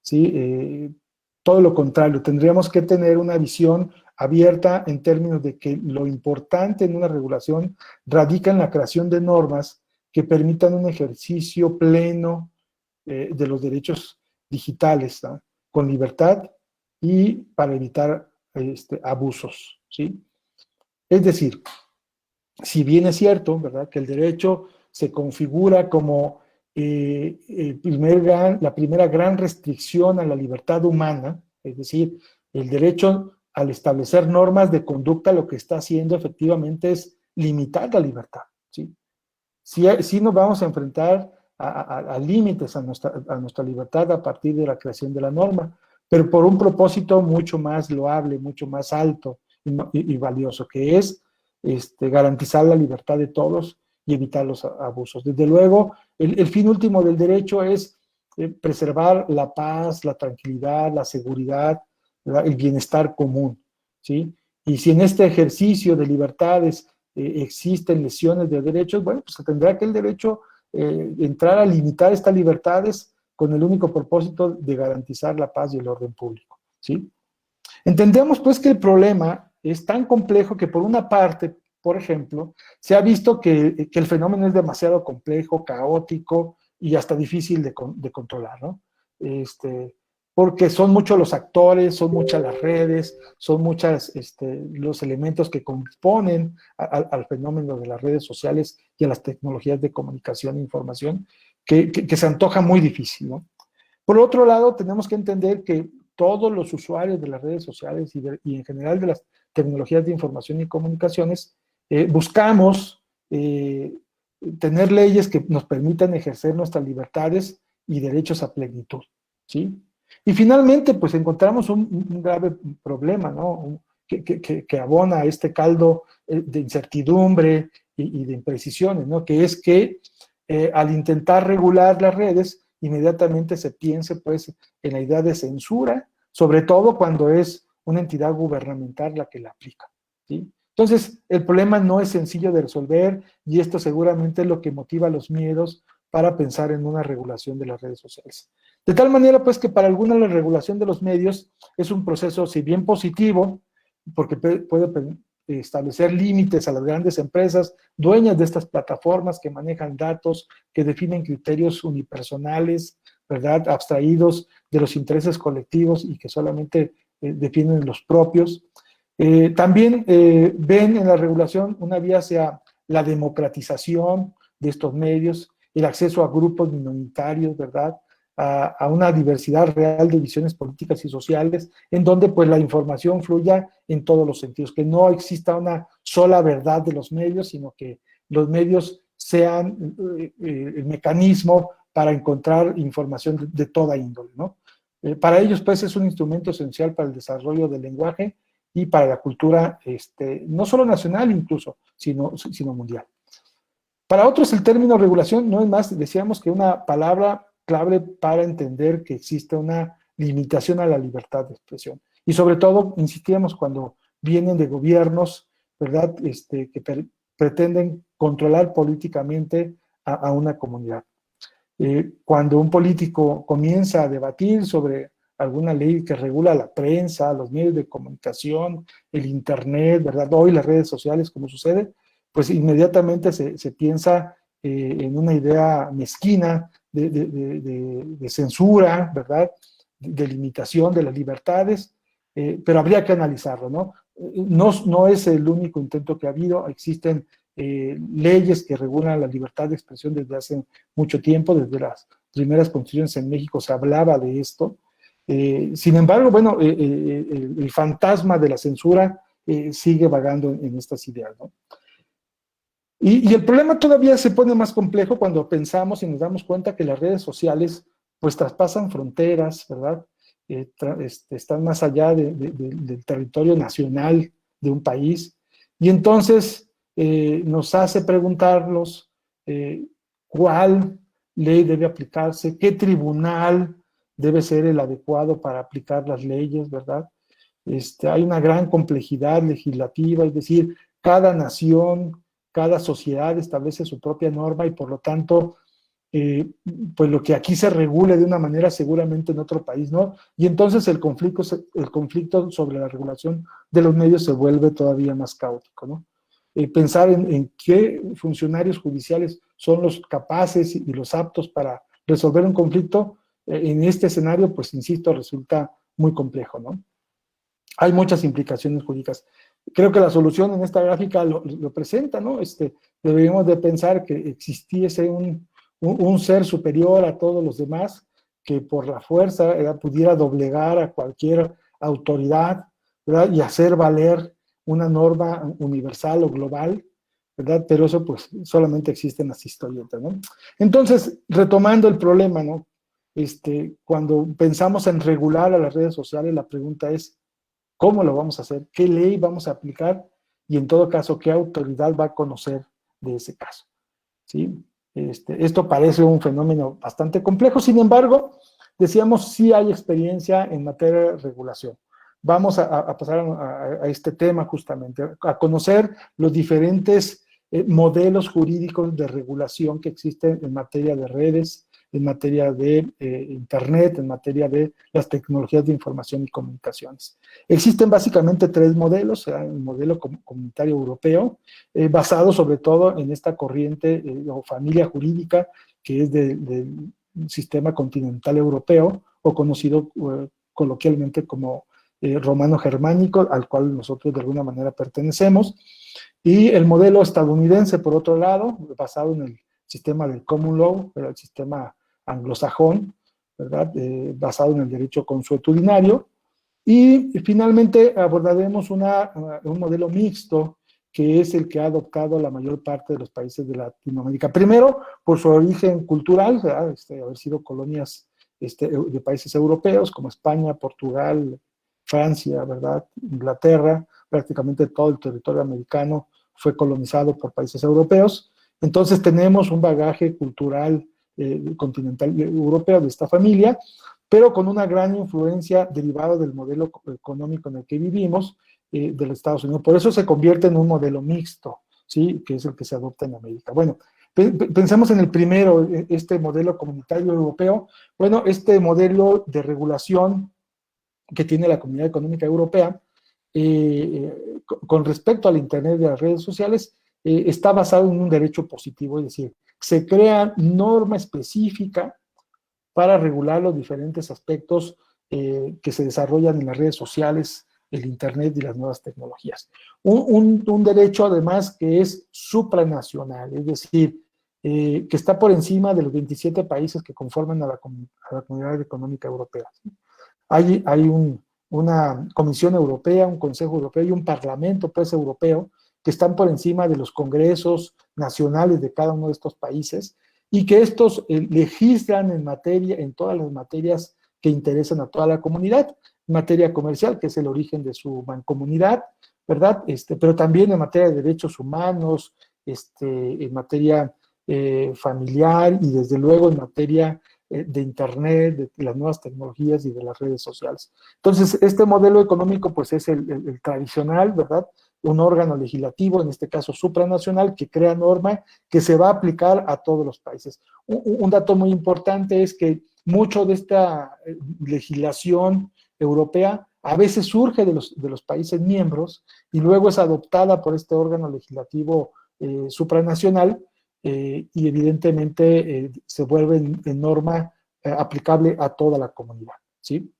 ¿sí? Todo lo contrario, tendríamos que tener una visión abierta en términos de que lo importante en una regulación radica en la creación de normas que permitan un ejercicio pleno de los derechos digitales, ¿no? Con libertad y para evitar abusos, ¿sí? Es decir, si bien es cierto, ¿verdad?, que el derecho se configura como la primera gran restricción a la libertad humana, es decir, el derecho al establecer normas de conducta, lo que está haciendo efectivamente es limitar la libertad, ¿sí? Sí nos vamos a enfrentar a límites a nuestra libertad a partir de la creación de la norma, pero por un propósito mucho más loable, mucho más alto y valioso, que es garantizar la libertad de todos y evitar los abusos. Desde luego, el fin último del derecho es preservar la paz, la tranquilidad, la seguridad, ¿verdad?, el bienestar común, ¿sí? Y si en este ejercicio de libertades existen lesiones de derechos, bueno, pues tendrá que el derecho entrar a limitar estas libertades con el único propósito de garantizar la paz y el orden público, ¿sí? Entendemos, pues, que el problema es tan complejo que, por una parte, por ejemplo, se ha visto que el fenómeno es demasiado complejo, caótico y hasta difícil de controlar, ¿no? Porque son muchos los actores, son muchas las redes, son muchos los elementos que componen al fenómeno de las redes sociales y a las tecnologías de comunicación e información, que se antoja muy difícil, ¿no? Por otro lado, tenemos que entender que todos los usuarios de las redes sociales y en general de las tecnologías de información y comunicaciones buscamos tener leyes que nos permitan ejercer nuestras libertades y derechos a plenitud, ¿sí? Y finalmente, pues encontramos un grave problema, ¿no? Que abona a este caldo de incertidumbre y de imprecisiones, ¿no? Que es que al intentar regular las redes, inmediatamente se piense pues en la idea de censura, sobre todo cuando es una entidad gubernamental la que la aplica, ¿sí? Entonces, el problema no es sencillo de resolver y esto seguramente es lo que motiva los miedos para pensar en una regulación de las redes sociales. De tal manera, pues, que para algunos la regulación de los medios es un proceso, si bien positivo, porque puede establecer límites a las grandes empresas dueñas de estas plataformas que manejan datos, que definen criterios unipersonales, ¿verdad?, abstraídos de los intereses colectivos y que solamente definen los propios. También ven en la regulación una vía hacia la democratización de estos medios, el acceso a grupos minoritarios, ¿verdad?, a una diversidad real de visiones políticas y sociales, en donde pues la información fluya en todos los sentidos, que no exista una sola verdad de los medios, sino que los medios sean el mecanismo para encontrar información de toda índole, ¿no? Para ellos pues es un instrumento esencial para el desarrollo del lenguaje y para la cultura, no solo nacional incluso, sino mundial. Para otros el término regulación no es más, decíamos, que una palabra clave para entender que existe una limitación a la libertad de expresión. Y sobre todo, insistíamos, cuando vienen de gobiernos, ¿verdad?, que pretenden controlar políticamente a una comunidad. Cuando un político comienza a debatir sobre alguna ley que regula la prensa, los medios de comunicación, el internet, ¿verdad?, hoy las redes sociales, como sucede, pues inmediatamente se piensa en una idea mezquina de censura, ¿verdad?, de limitación de las libertades, pero habría que analizarlo, ¿no? No es el único intento que ha habido, existen leyes que regulan la libertad de expresión desde hace mucho tiempo, desde las primeras constituciones en México se hablaba de esto. Sin embargo, bueno, el fantasma de la censura sigue vagando en estas ideas, ¿no? Y el problema todavía se pone más complejo cuando pensamos y nos damos cuenta que las redes sociales pues traspasan fronteras, ¿verdad? Están más allá del territorio nacional de un país. Y entonces nos hace preguntarnos cuál ley debe aplicarse, qué tribunal debe ser el adecuado para aplicar las leyes, ¿verdad? Hay una gran complejidad legislativa, es decir, cada nación, cada sociedad establece su propia norma y por lo tanto, pues lo que aquí se regule de una manera seguramente en otro país, ¿no? Y entonces el conflicto sobre la regulación de los medios se vuelve todavía más caótico, ¿no? Pensar en qué funcionarios judiciales son los capaces y los aptos para resolver un conflicto, en este escenario, pues insisto, resulta muy complejo, ¿no? Hay muchas implicaciones jurídicas. Creo que la solución en esta gráfica lo presenta, ¿no? Deberíamos de pensar que existiese un ser superior a todos los demás que por la fuerza pudiera doblegar a cualquier autoridad, ¿verdad?, y hacer valer una norma universal o global, ¿verdad? Pero eso pues solamente existe en las historietas, ¿no? Entonces, retomando el problema, ¿no? Cuando pensamos en regular a las redes sociales, la pregunta es, ¿cómo lo vamos a hacer? ¿Qué ley vamos a aplicar? Y en todo caso, ¿qué autoridad va a conocer de ese caso? ¿Sí? Esto parece un fenómeno bastante complejo, sin embargo, decíamos, sí hay experiencia en materia de regulación. Vamos a pasar a este tema justamente, a conocer los diferentes modelos jurídicos de regulación que existen en materia de redes, en materia de Internet, en materia de las tecnologías de información y comunicaciones. Existen básicamente tres modelos, el modelo comunitario europeo, basado sobre todo en esta corriente o familia jurídica que es del sistema continental europeo, o conocido coloquialmente como romano-germánico, al cual nosotros de alguna manera pertenecemos, y el modelo estadounidense, por otro lado, basado en el sistema del common law, el sistema anglosajón, ¿verdad?, basado en el derecho consuetudinario, y finalmente abordaremos un modelo mixto, que es el que ha adoptado la mayor parte de los países de Latinoamérica. Primero, por su origen cultural, haber sido colonias de países europeos como España, Portugal, Francia, ¿verdad?, Inglaterra, prácticamente todo el territorio americano fue colonizado por países europeos. Entonces tenemos un bagaje cultural continental europeo de esta familia, pero con una gran influencia derivada del modelo económico en el que vivimos de los Estados Unidos. Por eso se convierte en un modelo mixto, ¿sí? Que es el que se adopta en América. Bueno, pensemos en el primero, este modelo comunitario europeo. Bueno, este modelo de regulación que tiene la Comunidad Económica Europea con respecto al Internet y a las redes sociales está basado en un derecho positivo, es decir, se crea norma específica para regular los diferentes aspectos que se desarrollan en las redes sociales, el Internet y las nuevas tecnologías. Un derecho, además, que es supranacional, es decir, que está por encima de los 27 países que conforman a la Comunidad Económica Europea. Hay una Comisión Europea, un Consejo Europeo y un Parlamento, pues, europeo, que están por encima de los congresos nacionales de cada uno de estos países, y que estos legislan en todas las materias que interesan a toda la comunidad, en materia comercial, que es el origen de su mancomunidad, ¿verdad? Pero también en materia de derechos humanos, en materia familiar y desde luego en materia de Internet, de las nuevas tecnologías y de las redes sociales. Entonces, este modelo económico pues es el tradicional, ¿verdad? Un órgano legislativo, en este caso supranacional, que crea norma que se va a aplicar a todos los países. Un dato muy importante es que mucho de esta legislación europea a veces surge de los países miembros y luego es adoptada por este órgano legislativo supranacional y evidentemente se vuelve en norma aplicable a toda la comunidad, ¿sí?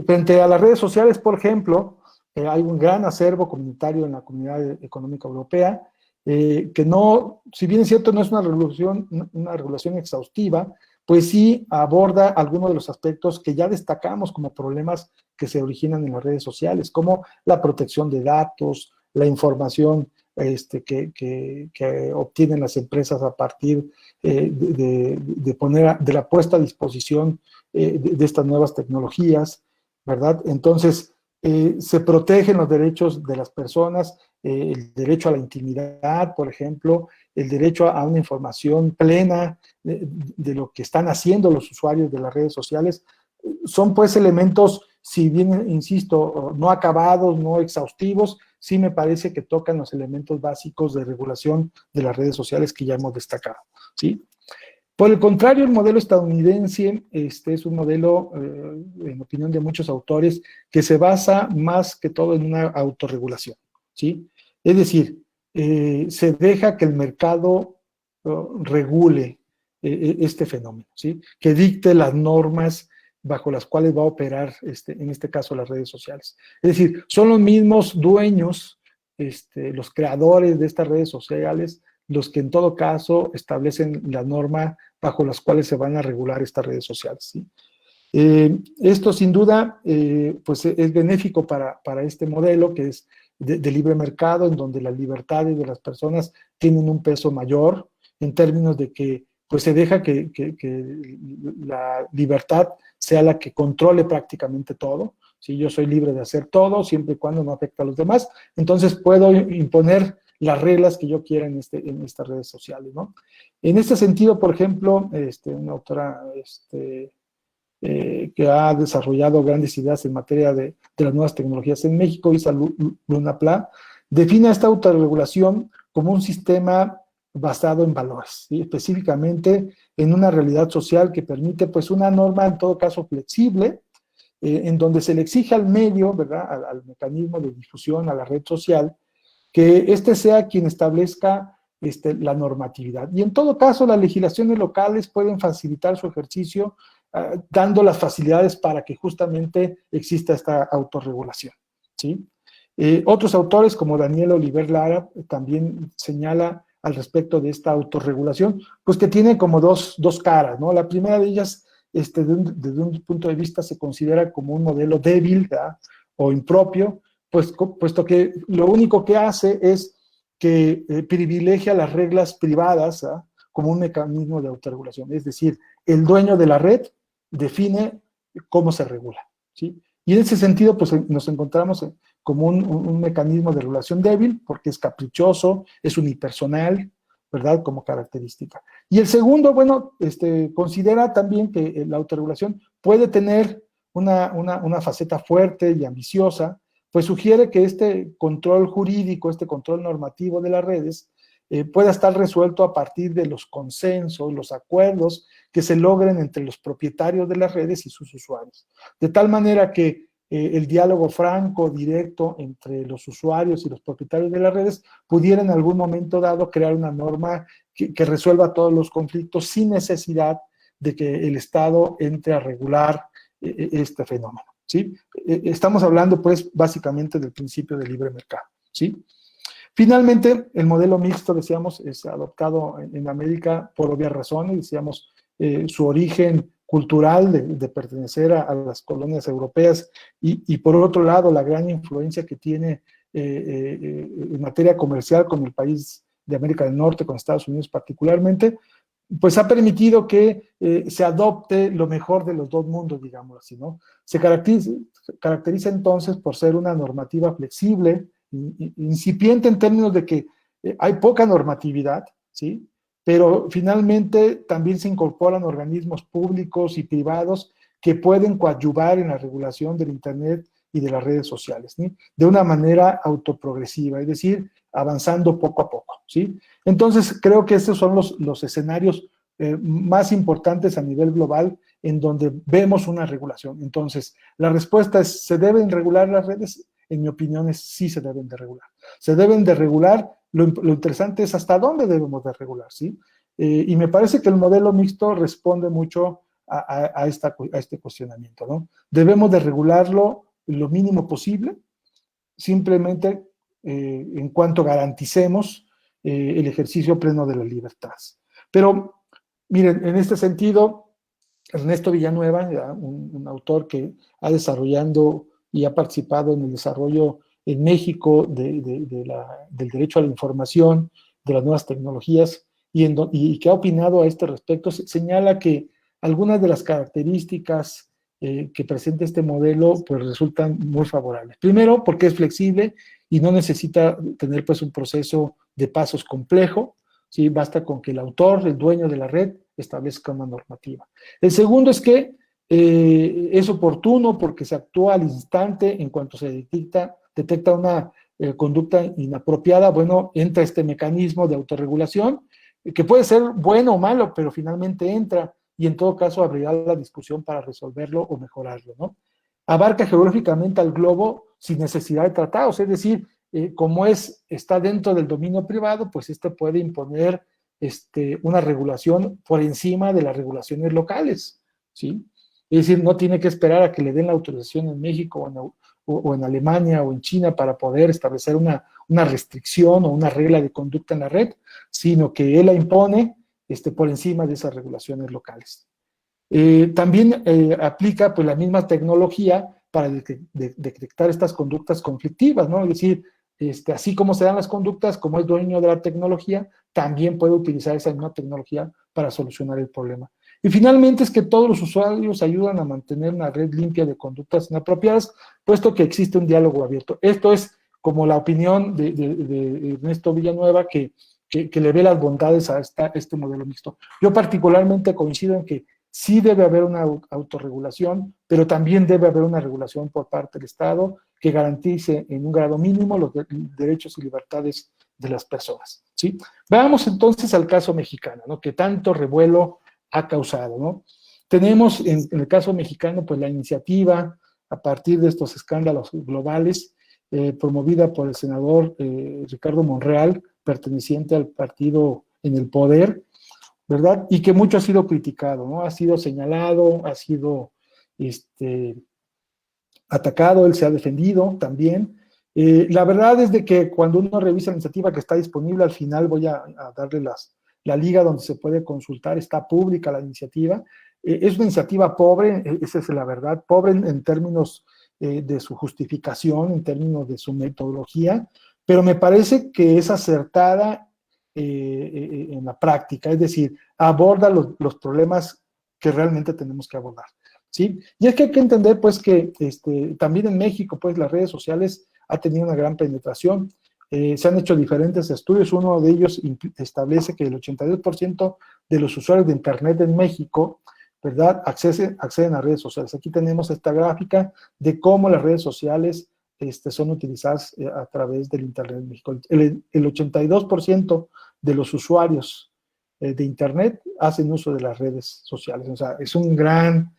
Frente a las redes sociales, por ejemplo, hay un gran acervo comunitario en la Comunidad Económica Europea, que no, si bien es cierto, no es una regulación exhaustiva, pues sí aborda algunos de los aspectos que ya destacamos como problemas que se originan en las redes sociales, como la protección de datos, la información que obtienen las empresas a partir de la puesta a disposición de estas nuevas tecnologías, ¿verdad? Entonces, se protegen los derechos de las personas, el derecho a la intimidad, por ejemplo, el derecho a una información plena de lo que están haciendo los usuarios de las redes sociales. Son pues elementos, si bien, insisto, no acabados, no exhaustivos, sí me parece que tocan los elementos básicos de regulación de las redes sociales que ya hemos destacado, ¿sí? Por el contrario, el modelo estadounidense es un modelo, en opinión de muchos autores, que se basa más que todo en una autorregulación, ¿sí? Es decir, se deja que el mercado regule este fenómeno, ¿sí? Que dicte las normas bajo las cuales va a operar, en este caso, las redes sociales. Es decir, son los mismos dueños, los creadores de estas redes sociales, los que en todo caso establecen la norma bajo las cuales se van a regular estas redes sociales, ¿sí? Esto sin duda pues es benéfico para este modelo que es de libre mercado, en donde las libertades de las personas tienen un peso mayor en términos de que pues se deja que la libertad sea la que controle prácticamente todo. Si yo soy libre de hacer todo, siempre y cuando no afecte a los demás, entonces puedo imponer las reglas que yo quiera en estas redes sociales, ¿no? En este sentido, por ejemplo, una autora que ha desarrollado grandes ideas en materia de las nuevas tecnologías en México, Isa Luna Pla, define esta autorregulación como un sistema basado en valores, ¿sí? Específicamente en una realidad social que permite pues una norma en todo caso flexible, en donde se le exige al medio, ¿verdad? Al mecanismo de difusión, a la red social, que sea quien establezca la normatividad. Y en todo caso, las legislaciones locales pueden facilitar su ejercicio dando las facilidades para que justamente exista esta autorregulación, ¿sí? Otros autores, como Daniel Oliver Lara, también señala al respecto de esta autorregulación, pues que tiene como dos caras, ¿no? La primera de ellas, desde un punto de vista, se considera como un modelo débil, ¿verdad? O impropio, puesto que lo único que hace es que privilegia las reglas privadas, ¿ah? Como un mecanismo de autorregulación. Es decir, el dueño de la red define cómo se regula, ¿sí? Y en ese sentido, pues nos encontramos como un mecanismo de regulación débil, porque es caprichoso, es unipersonal, ¿verdad? Como característica. Y el segundo, bueno, considera también que la autorregulación puede tener una faceta fuerte y ambiciosa, pues sugiere que este control jurídico, este control normativo de las redes, pueda estar resuelto a partir de los consensos, los acuerdos que se logren entre los propietarios de las redes y sus usuarios. De tal manera que el diálogo franco, directo entre los usuarios y los propietarios de las redes pudiera en algún momento dado crear una norma que resuelva todos los conflictos sin necesidad de que el Estado entre a regular este fenómeno, ¿sí? Estamos hablando, pues, básicamente del principio del libre mercado, ¿sí? Finalmente, el modelo mixto, decíamos, es adoptado en América por obvias razones, decíamos, su origen cultural de pertenecer a las colonias europeas y por otro lado, la gran influencia que tiene en materia comercial con el país de América del Norte, con Estados Unidos particularmente, pues ha permitido que se adopte lo mejor de los dos mundos, digamos así, ¿no? Se caracteriza entonces por ser una normativa flexible, incipiente en términos de que hay poca normatividad, ¿sí? Pero finalmente también se incorporan organismos públicos y privados que pueden coadyuvar en la regulación del Internet y de las redes sociales, ¿sí? De una manera autoprogresiva, es decir, avanzando poco a poco, ¿sí? Entonces, creo que estos son los escenarios más importantes a nivel global en donde vemos una regulación. Entonces, la respuesta es, ¿se deben regular las redes? En mi opinión, sí se deben de regular. Se deben de regular, lo interesante es hasta dónde debemos de regular, ¿sí? Y me parece que el modelo mixto responde mucho a este cuestionamiento, ¿no? Debemos de regularlo lo mínimo posible, simplemente en cuanto garanticemos el ejercicio pleno de las libertades. Pero, miren, en este sentido, Ernesto Villanueva, un autor que ha desarrollado y ha participado en el desarrollo en México del derecho a la información, de las nuevas tecnologías, y que ha opinado a este respecto, señala que algunas de las características que presenta este modelo pues resultan muy favorables. Primero, porque es flexible y no necesita tener pues un proceso de pasos complejo, ¿sí? Basta con que el autor, el dueño de la red, establezca una normativa. El segundo es que es oportuno porque se actúa al instante en cuanto se detecta una conducta inapropiada. Bueno, entra este mecanismo de autorregulación, que puede ser bueno o malo, pero finalmente entra y en todo caso abrirá la discusión para resolverlo o mejorarlo, ¿no? Abarca geográficamente al globo sin necesidad de tratados, es decir, como está dentro del dominio privado, pues puede imponer una regulación por encima de las regulaciones locales, ¿sí? Es decir, no tiene que esperar a que le den la autorización en México o en Alemania o en China para poder establecer una restricción o una regla de conducta en la red, sino que él la impone por encima de esas regulaciones locales. También aplica pues la misma tecnología para detectar estas conductas conflictivas, ¿no? Es decir, así como se dan las conductas, como es dueño de la tecnología, también puede utilizar esa misma tecnología para solucionar el problema. Y finalmente es que todos los usuarios ayudan a mantener una red limpia de conductas inapropiadas, puesto que existe un diálogo abierto. Esto es como la opinión de Ernesto Villanueva, que le ve las bondades a este modelo mixto. Yo particularmente coincido en que sí debe haber una autorregulación, pero también debe haber una regulación por parte del Estado que garantice en un grado mínimo los derechos y libertades de las personas, ¿sí? Veamos entonces al caso mexicano, ¿no? Que tanto revuelo ha causado, ¿no? Tenemos en el caso mexicano, pues la iniciativa a partir de estos escándalos globales, promovida por el senador Ricardo Monreal, perteneciente al partido en el poder, ¿verdad? Y que mucho ha sido criticado, ¿no? Ha sido señalado, ha sido atacado, él se ha defendido también. La verdad es de que cuando uno revisa la iniciativa que está disponible, al final voy a darle la liga donde se puede consultar, está pública la iniciativa. Es una iniciativa pobre, esa es la verdad, pobre en términos de su justificación, en términos de su metodología, pero me parece que es acertada en la práctica, es decir, aborda los problemas que realmente tenemos que abordar. ¿sí? Y es que hay que entender, pues, que también en México, pues, las redes sociales han tenido una gran penetración. Se han hecho diferentes estudios. Uno de ellos establece que el 82% de los usuarios de Internet en México, ¿verdad?, acceden a redes sociales. Aquí tenemos esta gráfica de cómo las redes sociales son utilizadas a través del Internet en México. El 82% de los usuarios de Internet hacen uso de las redes sociales. O sea, es un gran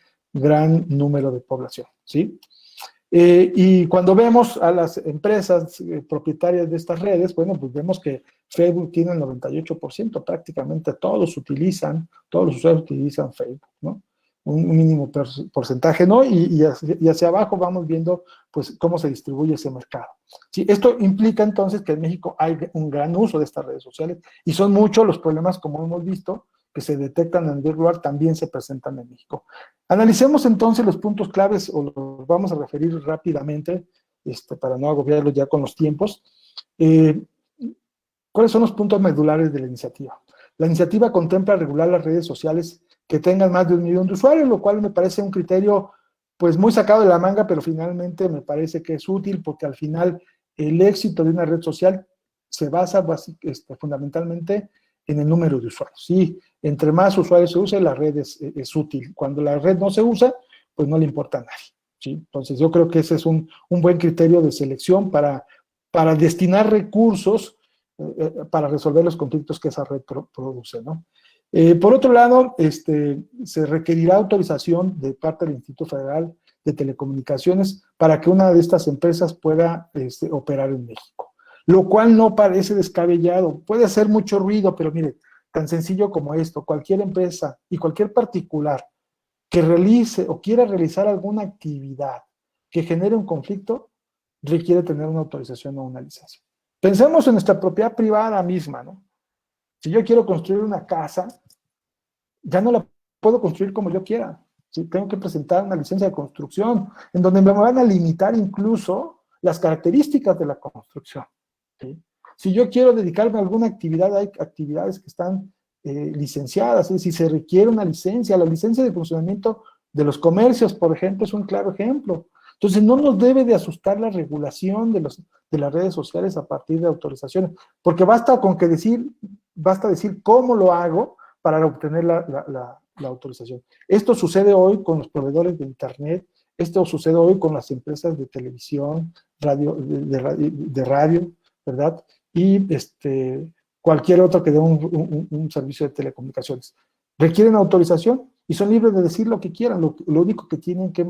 número de población, ¿sí? Y cuando vemos a las empresas propietarias de estas redes, bueno, pues vemos que Facebook tiene el 98%, prácticamente todos los usuarios utilizan Facebook, ¿no? Un mínimo porcentaje, ¿no? Y hacia abajo vamos viendo, pues, cómo se distribuye ese mercado. Sí, esto implica entonces que en México hay un gran uso de estas redes sociales y son muchos los problemas, como hemos visto, que se detectan a nivel global, también se presentan en México. Analicemos entonces los puntos claves, o los vamos a referir rápidamente, para no agobiarlos ya con los tiempos. ¿Cuáles son los puntos medulares de la iniciativa? La iniciativa contempla regular las redes sociales que tengan más de 1 millón de usuarios, lo cual me parece un criterio, pues, muy sacado de la manga, pero finalmente me parece que es útil, porque al final el éxito de una red social se basa fundamentalmente en el número de usuarios. Sí, entre más usuarios se use, la red es útil. Cuando la red no se usa, pues no le importa a nadie, ¿sí? Entonces yo creo que ese es un buen criterio de selección para destinar recursos para resolver los conflictos que esa red produce, ¿no? Por otro lado, se requerirá autorización de parte del Instituto Federal de Telecomunicaciones para que una de estas empresas pueda operar en México, lo cual no parece descabellado. Puede hacer mucho ruido, pero mire, tan sencillo como esto: cualquier empresa y cualquier particular que realice o quiera realizar alguna actividad que genere un conflicto, requiere tener una autorización o una licencia. Pensemos en nuestra propiedad privada misma, ¿no? Si yo quiero construir una casa, ya no la puedo construir como yo quiera. ¿Sí? Tengo que presentar una licencia de construcción, en donde me van a limitar incluso las características de la construcción, ¿sí? Si yo quiero dedicarme a alguna actividad, hay actividades que están licenciadas, es decir, se requiere una licencia. La licencia de funcionamiento de los comercios, por ejemplo, es un claro ejemplo. Entonces, no nos debe de asustar la regulación de las redes sociales a partir de autorizaciones, porque basta decir cómo lo hago para obtener la autorización. Esto sucede hoy con los proveedores de Internet, esto sucede hoy con las empresas de televisión, de radio, ¿verdad? Y cualquier otro que dé un servicio de telecomunicaciones. Requieren autorización y son libres de decir lo que quieran. Lo único que tienen que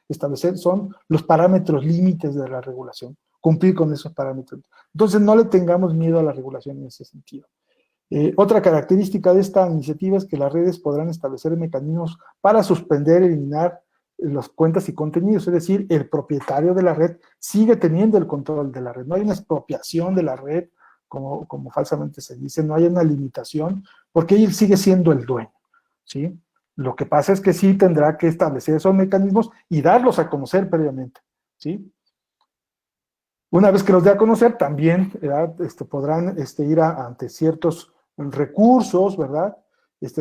establecer son los parámetros límites de la regulación, cumplir con esos parámetros. Entonces, no le tengamos miedo a la regulación en ese sentido. Otra característica de esta iniciativa es que las redes podrán establecer mecanismos para suspender, eliminar las cuentas y contenidos, es decir, el propietario de la red sigue teniendo el control de la red. No hay una expropiación de la red, como falsamente se dice, no hay una limitación, porque él sigue siendo el dueño, ¿sí? Lo que pasa es que sí tendrá que establecer esos mecanismos y darlos a conocer previamente, ¿sí? Una vez que los dé a conocer, también podrán ir ante ciertos recursos, ¿verdad?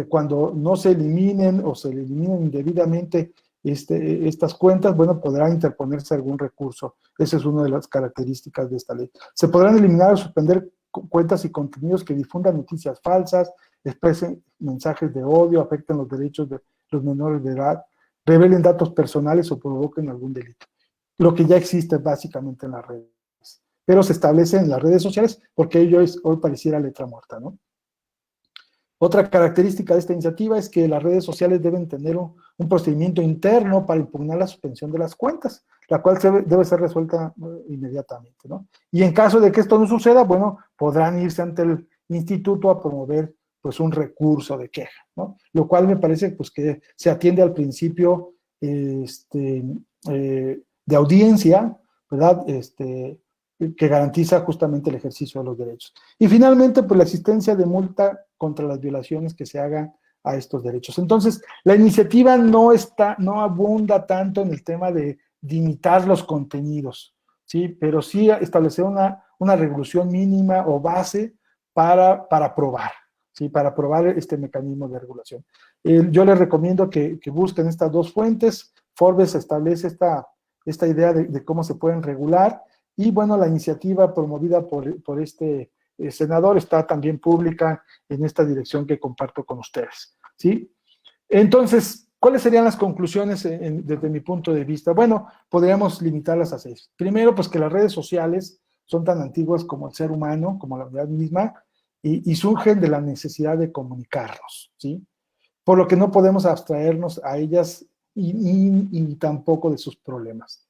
Cuando no se eliminen o se eliminen indebidamente estas cuentas, bueno, podrá interponerse algún recurso. Esa es una de las características de esta ley. Se podrán eliminar o suspender cuentas y contenidos que difundan noticias falsas, expresen mensajes de odio, afecten los derechos de los menores de edad, revelen datos personales o provoquen algún delito. Lo que ya existe básicamente en las redes. Pero se establece en las redes sociales porque ello hoy pareciera letra muerta, ¿no? Otra característica de esta iniciativa es que las redes sociales deben tener un procedimiento interno para impugnar la suspensión de las cuentas, la cual debe ser resuelta inmediatamente, ¿no? Y en caso de que esto no suceda, bueno, podrán irse ante el instituto a promover, pues, un recurso de queja, ¿no? Lo cual me parece, pues, que se atiende al principio de audiencia, ¿verdad? Que garantiza justamente el ejercicio de los derechos. Y finalmente, pues, la existencia de multa contra las violaciones que se hagan a estos derechos. Entonces, la iniciativa no abunda tanto en el tema de limitar los contenidos, ¿sí? Pero sí establecer una regulación mínima o base para probar, ¿sí? Para probar este mecanismo de regulación. Yo les recomiendo que busquen estas dos fuentes. Forbes establece esta idea de cómo se pueden regular, y bueno, la iniciativa promovida por este senador está también pública en esta dirección que comparto con ustedes, ¿sí? Entonces, ¿cuáles serían las conclusiones desde mi punto de vista? Bueno, podríamos limitarlas a 6. Primero, pues que las redes sociales son tan antiguas como el ser humano, como la unidad misma, y surgen de la necesidad de comunicarnos, ¿sí? Por lo que no podemos abstraernos a ellas y tampoco de sus problemas.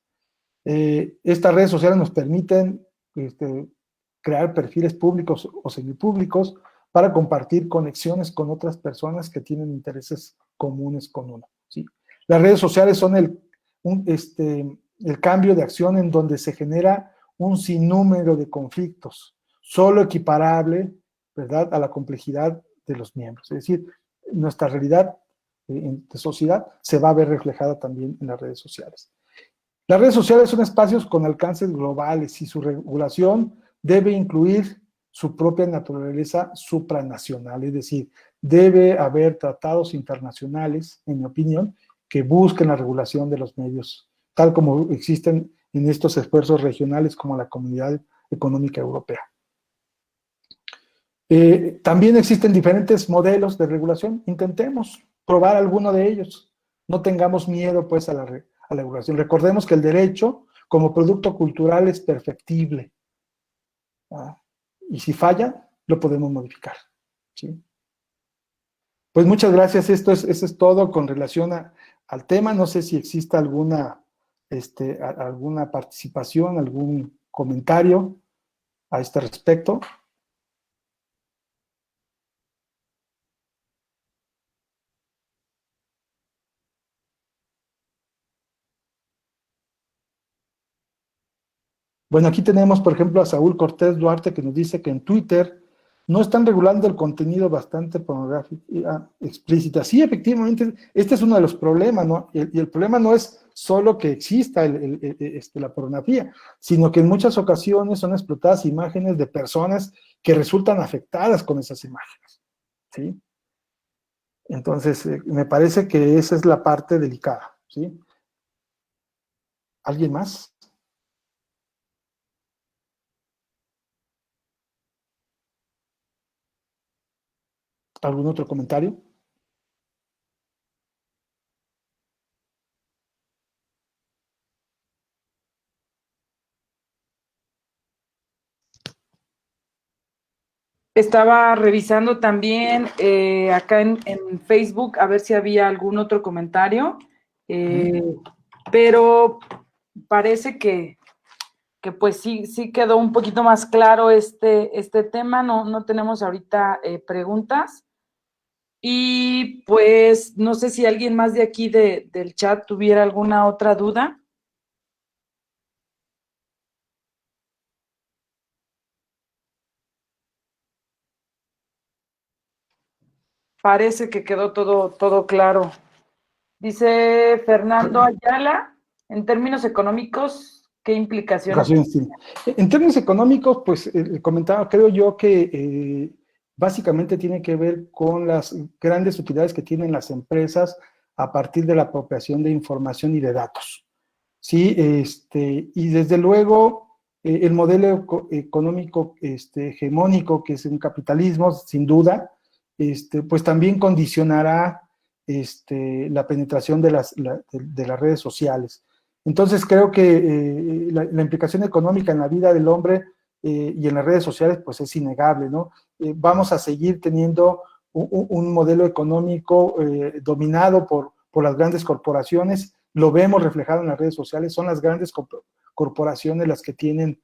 Estas redes sociales nos permiten crear perfiles públicos o semipúblicos para compartir conexiones con otras personas que tienen intereses comunes con uno, ¿sí? Las redes sociales son el cambio de acción en donde se genera un sinnúmero de conflictos, solo equiparable, ¿verdad?, a la complejidad de los miembros. Es decir, nuestra realidad de sociedad se va a ver reflejada también en las redes sociales. Las redes sociales son espacios con alcances globales y su regulación debe incluir su propia naturaleza supranacional, es decir, debe haber tratados internacionales, en mi opinión, que busquen la regulación de los medios, tal como existen en estos esfuerzos regionales como la Comunidad Económica Europea. También existen diferentes modelos de regulación. Intentemos probar alguno de ellos. No tengamos miedo, pues, a la regulación. Recordemos que el derecho, como producto cultural, es perfectible. Y si falla, lo podemos modificar, ¿sí? Pues muchas gracias. Eso es todo con relación al tema. No sé si existe alguna participación, algún comentario a este respecto. Bueno, aquí tenemos, por ejemplo, a Saúl Cortés Duarte, que nos dice que en Twitter no están regulando el contenido bastante pornográfico explícita. Sí, efectivamente, este es uno de los problemas, ¿no? Y el problema no es solo que exista la pornografía, sino que en muchas ocasiones son explotadas imágenes de personas que resultan afectadas con esas imágenes, ¿sí? Entonces, me parece que esa es la parte delicada, ¿sí? ¿Alguien más? ¿Algún otro comentario? Estaba revisando también acá en Facebook a ver si había algún otro comentario, pero parece que pues sí quedó un poquito más claro este tema. No tenemos ahorita preguntas. Y pues no sé si alguien más de aquí del chat tuviera alguna otra duda. Parece que quedó todo claro. Dice Fernando Ayala, en términos económicos, ¿qué implicaciones? En términos económicos, pues el comentario creo yo que básicamente tiene que ver con las grandes utilidades que tienen las empresas a partir de la apropiación de información y de datos. Sí, y desde luego el modelo económico hegemónico, que es un capitalismo, sin duda, pues también condicionará la penetración de las redes sociales. Entonces creo que la implicación económica en la vida del hombre y en las redes sociales pues es innegable, ¿no? Vamos a seguir teniendo un modelo económico dominado por las grandes corporaciones. Lo vemos reflejado en las redes sociales. Son las grandes corporaciones las que tienen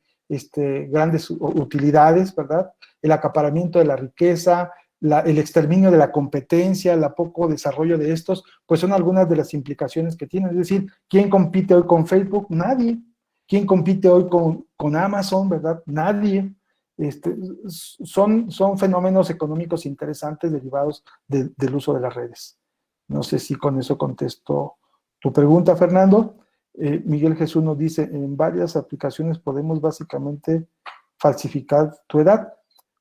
grandes utilidades, ¿verdad? El acaparamiento de la riqueza, el exterminio de la competencia, el poco desarrollo de estos, pues son algunas de las implicaciones que tienen. Es decir, ¿quién compite hoy con Facebook? Nadie. ¿Quién compite hoy con Amazon, verdad? Nadie. Son fenómenos económicos interesantes derivados del uso de las redes. No sé si con eso contesto tu pregunta, Fernando. Miguel Jesús nos dice, en varias aplicaciones podemos básicamente falsificar tu edad.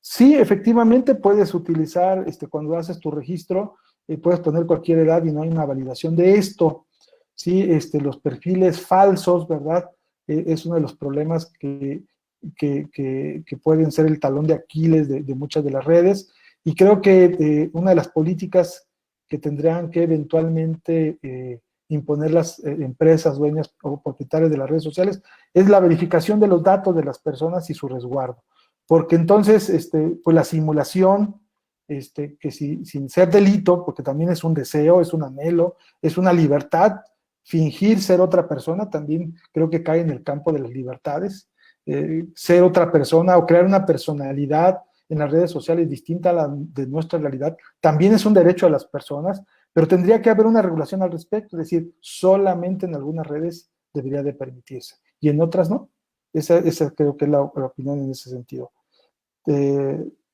Sí, efectivamente puedes utilizar, cuando haces tu registro, puedes poner cualquier edad y no hay una validación de esto. Sí, los perfiles falsos, ¿verdad? Es uno de los problemas que pueden ser el talón de Aquiles de muchas de las redes. Y creo que una de las políticas que tendrán que eventualmente imponer las empresas dueñas o propietarias de las redes sociales es la verificación de los datos de las personas y su resguardo. Porque entonces, pues la simulación, que sin ser delito, porque también es un deseo, es un anhelo, es una libertad, fingir ser otra persona también creo que cae en el campo de las libertades. Ser otra persona o crear una personalidad en las redes sociales distinta a la de nuestra realidad, también es un derecho a las personas, pero tendría que haber una regulación al respecto, es decir, solamente en algunas redes debería de permitirse y en otras no. Esa creo que es la opinión en ese sentido.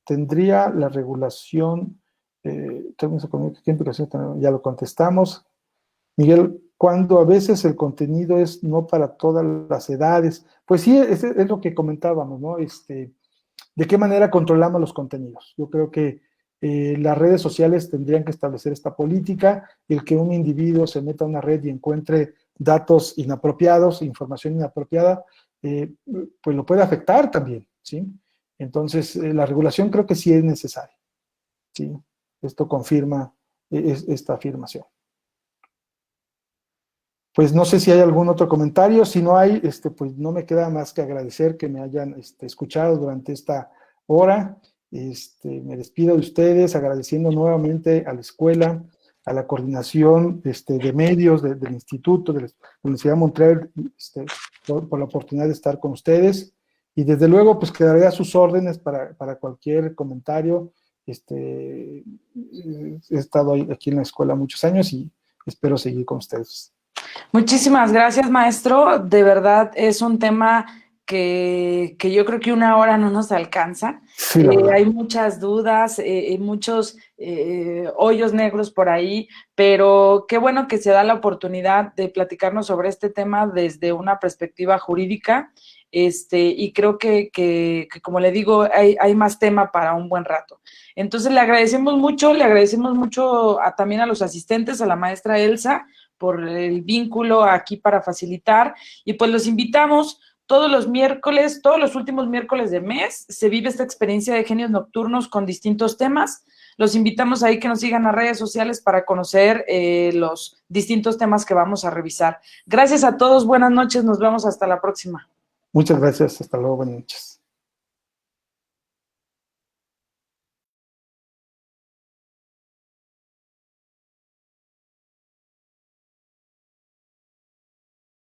Tendría la regulación, ¿qué implicación tenemos? Ya lo contestamos. Miguel, cuando a veces el contenido es no para todas las edades, pues sí, es lo que comentábamos, ¿no? ¿De qué manera controlamos los contenidos? Yo creo que las redes sociales tendrían que establecer esta política, el que un individuo se meta a una red y encuentre datos inapropiados, información inapropiada, pues lo puede afectar también, ¿sí? Entonces, la regulación creo que sí es necesaria, ¿sí? Esto confirma esta afirmación. Pues no sé si hay algún otro comentario, si no hay, pues no me queda más que agradecer que me hayan escuchado durante esta hora. Me despido de ustedes agradeciendo nuevamente a la escuela, a la coordinación de medios del instituto, de la Universidad de Montreal, por la oportunidad de estar con ustedes. Y desde luego, pues quedaré a sus órdenes para cualquier comentario. He estado aquí en la escuela muchos años y espero seguir con ustedes. Muchísimas gracias, maestro. De verdad es un tema que yo creo que una hora no nos alcanza. Sí, la verdad. Hay muchas dudas, muchos hoyos negros por ahí, pero qué bueno que se da la oportunidad de platicarnos sobre este tema desde una perspectiva jurídica. Y creo que como le digo, hay más tema para un buen rato. Entonces le agradecemos mucho también a los asistentes, a la maestra Elsa, por el vínculo aquí para facilitar, y pues los invitamos todos los miércoles, todos los últimos miércoles de mes, se vive esta experiencia de Genios Nocturnos con distintos temas. Los invitamos ahí que nos sigan las redes sociales para conocer los distintos temas que vamos a revisar. Gracias a todos, buenas noches, nos vemos hasta la próxima. Muchas gracias, hasta luego, buenas noches.